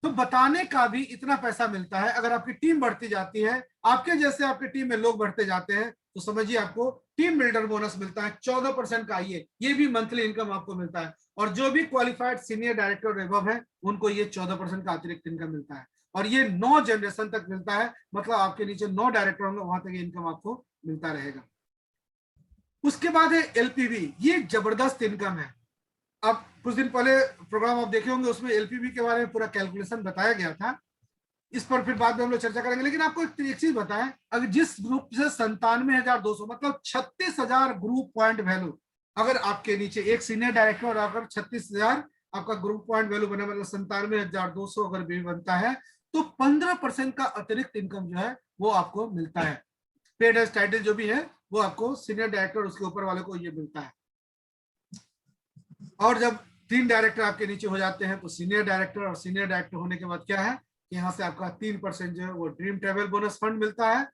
तो बताने का भी इतना पैसा मिलता है। अगर आपकी टीम बढ़ती जाती है, आपके जैसे आपकी टीम में लोग बढ़ते जाते हैं, तो समझिए आपको टीम बिल्डर बोनस मिलता है 14% का, ये भी मंथली इनकम आपको मिलता है। और जो भी क्वालिफाइड सीनियर डायरेक्टर और एबव है उनको ये 14% का अतिरिक्त इनकम मिलता है, और ये 9 जनरेशन तक मिलता है, मतलब आपके नीचे 9 डायरेक्टर होंगे वहां तक ये इनकम आपको मिलता रहेगा। उसके बाद है एलपीवी, ये जबरदस्त इनकम है। अब कुछ दिन पहले प्रोग्राम आप देखे होंगे, उसमें एलपीवी के बारे में पूरा कैलकुलेशन बताया गया था, इस पर फिर बाद में हम लोग चर्चा करेंगे। लेकिन आपको एक चीज बताएं, अगर जिस ग्रुप से 97,200 मतलब 36,000 ग्रुप पॉइंट वैल्यू, अगर आपके नीचे एक सीनियर डायरेक्टर और अगर 36,000 आपका ग्रुप पॉइंट वैल्यू बने, मतलब 97,200 अगर भी बनता है, तो 15% का अतिरिक्त इनकम जो है वो आपको मिलता है। पेड एज टाइटल जो भी है वो आपको सीनियर डायरेक्टर उसके ऊपर वाले को ये मिलता है। और जब 3 डायरेक्टर आपके नीचे हो जाते हैं तो सीनियर डायरेक्टर, और सीनियर डायरेक्टर होने के बाद क्या है, यहाँ से आपका 3% जो है वो ड्रीम ट्रेवल बोनस फंड मिलता है।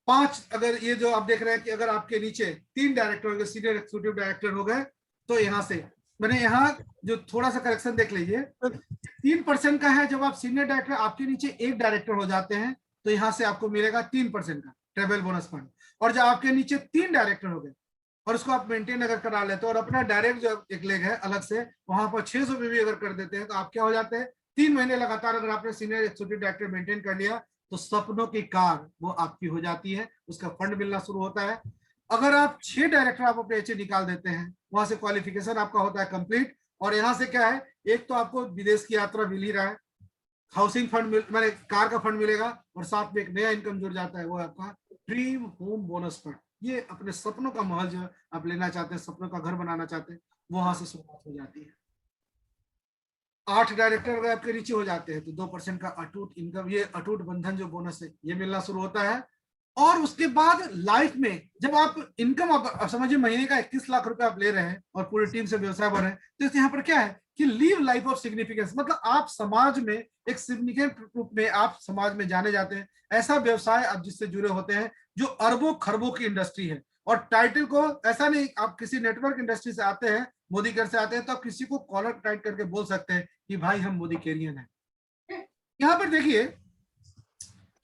5, अगर ये जो आप देख रहे हैं कि अगर आपके नीचे 3 डायरेक्टर हो गए, सीनियर एग्जीक्यूटिव डायरेक्टर हो गए, तो यहाँ से मैंने यहाँ जो थोड़ा सा करेक्शन देख लीजिए, 3% का है। जब आप सीनियर डायरेक्टर, आपके नीचे 1 डायरेक्टर हो जाते हैं, तो यहाँ से आपको मिलेगा 3% का ट्रेवल बोनस फंड। और जब आपके नीचे 3 डायरेक्टर हो गए और उसको आप मेंटेन अगर करा लेते हो और अपना डायरेक्ट जो एक लेग है अलग से वहां पर 600 भी अगर कर देते हैं, तो आप क्या हो जाते हैं, 3 महीने लगातार अगर आपने सीनियर एग्जीक्यूटिव डायरेक्टर मेंटेन कर लिया, तो सपनों की कार वो आपकी हो जाती है, उसका फंड मिलना शुरू होता है। अगर आप 6 डायरेक्टर आप अपने एचए निकाल देते हैं, वहां से क्वालिफिकेशन आपका होता है कंप्लीट। और यहाँ से क्या है, एक तो आपको विदेश की यात्रा मिल ही रहा है, हाउसिंग फंड मैंने कार का फंड मिलेगा, और साथ में एक नया इनकम जुड़ जाता है, वो आपका ड्रीम होम बोनस फंड। ये अपने सपनों का महल जो आप लेना चाहते हैं, सपनों का घर बनाना चाहते हैं, वहां से शुरुआत हो जाती है। 8 डायरेक्टर अगर आपके नीचे हो जाते हैं तो 2% का अटूट इनकम, ये अटूट बंधन जो बोनस है ये मिलना शुरू होता है। और उसके बाद लाइफ में जब आप इनकम, आप समझिए महीने का 21 लाख रुपए आप ले रहे हैं और पूरी टीम से व्यवसाय बढ़ रहे हैं, तो यहाँ पर क्या है कि लिव लाइफ ऑफ सिग्निफिकेंस, मतलब आप समाज में एक सिग्निफिकेंट रूप में आप समाज में जाने जाते हैं। ऐसा व्यवसाय आप जिससे जुड़े होते हैं जो अरबों खरबों की इंडस्ट्री है। और टाइटल को ऐसा नहीं, आप किसी नेटवर्क इंडस्ट्री से आते हैं, मोदी केयर से आते हैं, तो आप किसी को कॉलर टाइट करके बोल सकते हैं कि भाई हम मोदी केरियन है। यहाँ पर देखिए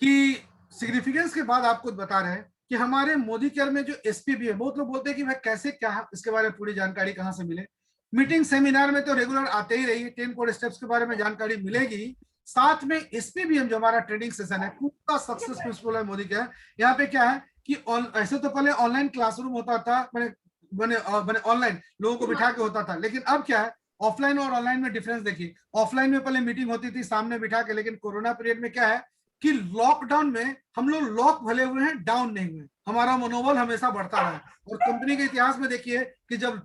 कि सिग्निफिकेंस के बाद आपको बता रहे हैं कि हमारे मोदी केयर में जो एसपीबी है, बहुत लोग बोलते हैं कि भाई कैसे, क्या इसके बारे में पूरी जानकारी कहाँ से मिले। मीटिंग सेमिनार में तो रेगुलर आते ही रहिए, 10 कोड स्टेप्स के बारे में जानकारी मिलेगी। साथ में एसपीबीएम जो हमारा ट्रेडिंग सेशन है, पूरा सक्सेसफुल है मोदी केयर। यहाँ पे क्या है कि ऐसे तो पहले ऑनलाइन क्लासरूम होता था, मैंने ऑनलाइन लोगों को बिठा के होता था, लेकिन अब क्या है, ऑफलाइन और ऑनलाइन में डिफरेंस देखिए। ऑफलाइन में पहले मीटिंग होती थी सामने बिठा के, लेकिन कोरोना पीरियड में क्या है कि लॉकडाउन में हम लोग लॉक भले हुए हैं, डाउन नहीं हुए, हमारा मनोबल हमेशा बढ़ता रहा। और कंपनी के इतिहास में देखिए कि जब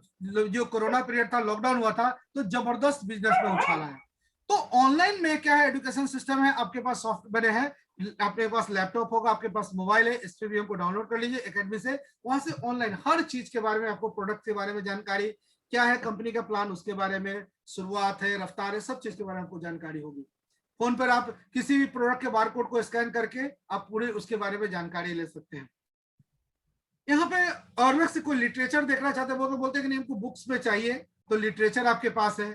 जो कोरोना पीरियड था, लॉकडाउन हुआ था, तो जबरदस्त बिजनेस में उछाला है। तो ऑनलाइन में क्या है, एजुकेशन सिस्टम है, आपके पास सॉफ्टवेयर है, आपके पास लैपटॉप होगा, आपके पास मोबाइल है, एसपीबीएम को डाउनलोड कर लीजिए एकेडमी से। वहां से ऑनलाइन हर चीज के बारे में, आपको प्रोडक्ट के बारे में जानकारी, क्या है कंपनी का प्लान उसके बारे में, शुरुआत है, रफ्तार है, सब चीज के बारे में आपको जानकारी होगी। फोन पर आप किसी भी प्रोडक्ट के बारकोड को स्कैन करके आप पूरे उसके बारे में जानकारी ले सकते हैं। यहाँ पे और से कोई लिटरेचर देखना चाहते हैं, वो तो बोलते हैं कि नहीं हमको बुक्स में चाहिए, तो लिटरेचर आपके पास है,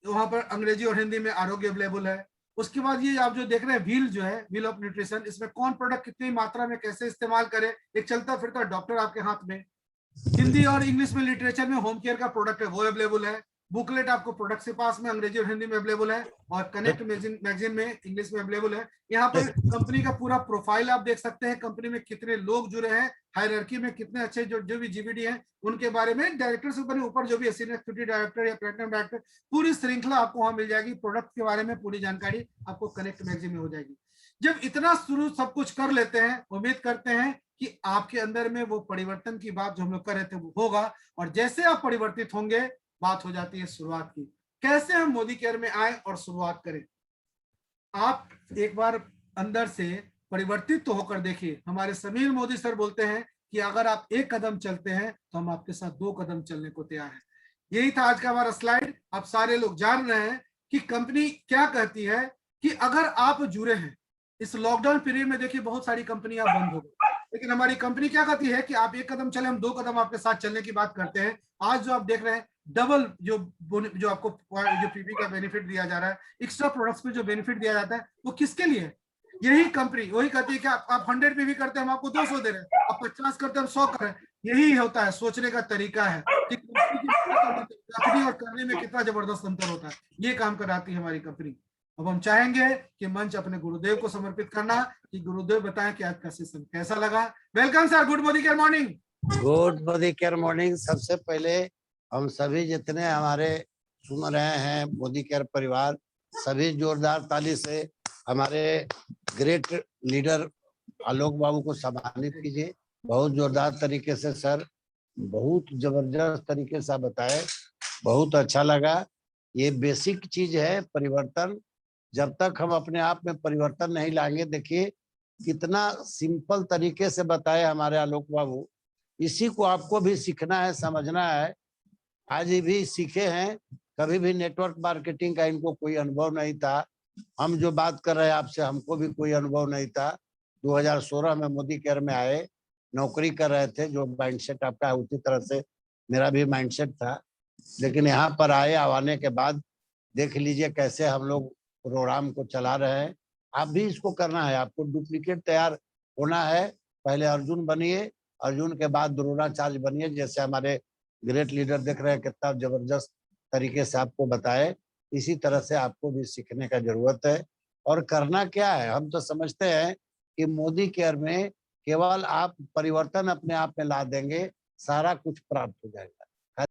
वहां पर अंग्रेजी और हिंदी में आरोग्य अवेलेबल है। उसके बाद ये आप जो देख रहे हैं व्हील जो है, व्हील ऑफ न्यूट्रिशन, इसमें कौन प्रोडक्ट कितनी मात्रा में कैसे इस्तेमाल करे, एक चलता फिरता डॉक्टर आपके हाथ में। हिंदी और इंग्लिश में लिटरेचर में होम केयर का प्रोडक्ट है वो अवेलेबल है। बुकलेट आपको प्रोडक्ट के पास में अंग्रेजी और हिंदी में अवेलेबल है, और कनेक्ट मैगजीन में इंग्लिश में अवेलेबल है। यहाँ पर कंपनी का पूरा प्रोफाइल आप देख सकते हैं, कंपनी में कितने लोग जुड़े हैं, हायरार्की में कितने अच्छे जो भी जीबीडी हैं उनके बारे में, डायरेक्टर से ऊपर जो भी सीनियर एक्जीक्यूटिव डायरेक्टर या प्लेटिनम डायरेक्टर, पूरी श्रृंखला आपको वहां मिल जाएगी। प्रोडक्ट के बारे में पूरी जानकारी आपको कनेक्ट मैगजीन में हो जाएगी। जब इतना शुरू सब कुछ कर लेते हैं, उम्मीद करते हैं कि आपके अंदर में वो परिवर्तन की बात जो हम लोग कर रहे थे वो होगा। और जैसे आप परिवर्तित होंगे, बात हो जाती है शुरुआत की, कैसे हम मोदी केयर में आए और शुरुआत करें। आप एक बार अंदर से परिवर्तित तो होकर देखिए। हमारे समीर मोदी सर बोलते हैं कि अगर आप 1 कदम चलते हैं तो हम आपके साथ 2 कदम चलने को तैयार हैं। यही था आज का हमारा स्लाइड। आप सारे लोग जान रहे हैं कि कंपनी क्या कहती है कि अगर आप जुड़े हैं इस लॉकडाउन पीरियड में, देखिए बहुत सारी कंपनियां बंद हो गई, लेकिन हमारी कंपनी क्या कहती है कि आप 1 कदम चले, हम 2 कदम आपके साथ चलने की बात करते हैं। आज जो आप देख रहे हैं डबल जो आपको जो पीपी का बेनिफिट दिया जा रहा है, एक्स्ट्रा प्रोडक्ट्स पे जो बेनिफिट दिया जाता है, वो किसके लिए है? यही कंपनी वही कहती है कि आप 100 पीवी करते हैं हम आपको 200 दे रहे हैं, आप 50 करते हैं हम 100 कर रहे हैं। यही होता है, सोचने का तरीका है कि कंपनी और करने में कितना जबरदस्त अंतर होता है। ये काम कराती है हमारी कंपनी। अब हम चाहेंगे कि मंच अपने गुरुदेव को समर्पित करना, कि गुरुदेव बताएं कि आज का सेशन कैसा लगा। Welcome sir, good Modi care morning. Good Modi care morning. सबसे पहले हम सभी जितने हमारे सुन रहे हैं मोदी केयर परिवार, सभी जोरदार ताली से हमारे ग्रेट लीडर आलोक बाबू को सम्मानित कीजिए। बहुत जोरदार तरीके से सर, बहुत जबरदस्त तरीके से बताए, बहुत अच्छा लगा। ये बेसिक चीज है परिवर्तन। जब तक हम अपने आप में परिवर्तन नहीं लाएंगे, देखिए कितना सिंपल तरीके से बताए हमारे आलोक बाबू। इसी को आपको भी सीखना है, समझना है। आज भी सीखे हैं, कभी भी नेटवर्क मार्केटिंग का इनको कोई अनुभव नहीं था। हम जो बात कर रहे हैं आपसे, हमको भी कोई अनुभव नहीं था। 2016 में मोदी केयर में आए, नौकरी कर रहे थे। जो माइंडसेट आपका है उसी तरह से मेरा भी माइंडसेट था। लेकिन यहाँ पर आने के बाद देख लीजिए कैसे हम लोग प्रोग्राम को चला रहे हैं। आप भी इसको करना है, आपको डुप्लीकेट तैयार होना है। पहले अर्जुन बनिए, अर्जुन के बाद द्रोणाचार्य बनिए। जैसे हमारे ग्रेट लीडर देख रहे हैं कितना जबरदस्त तरीके से आपको बताए, इसी तरह से आपको भी सीखने का जरूरत है। और करना क्या है, हम तो समझते हैं कि मोदी केयर में केवल आप परिवर्तन अपने आप में ला देंगे, सारा कुछ प्राप्त हो जाएगा।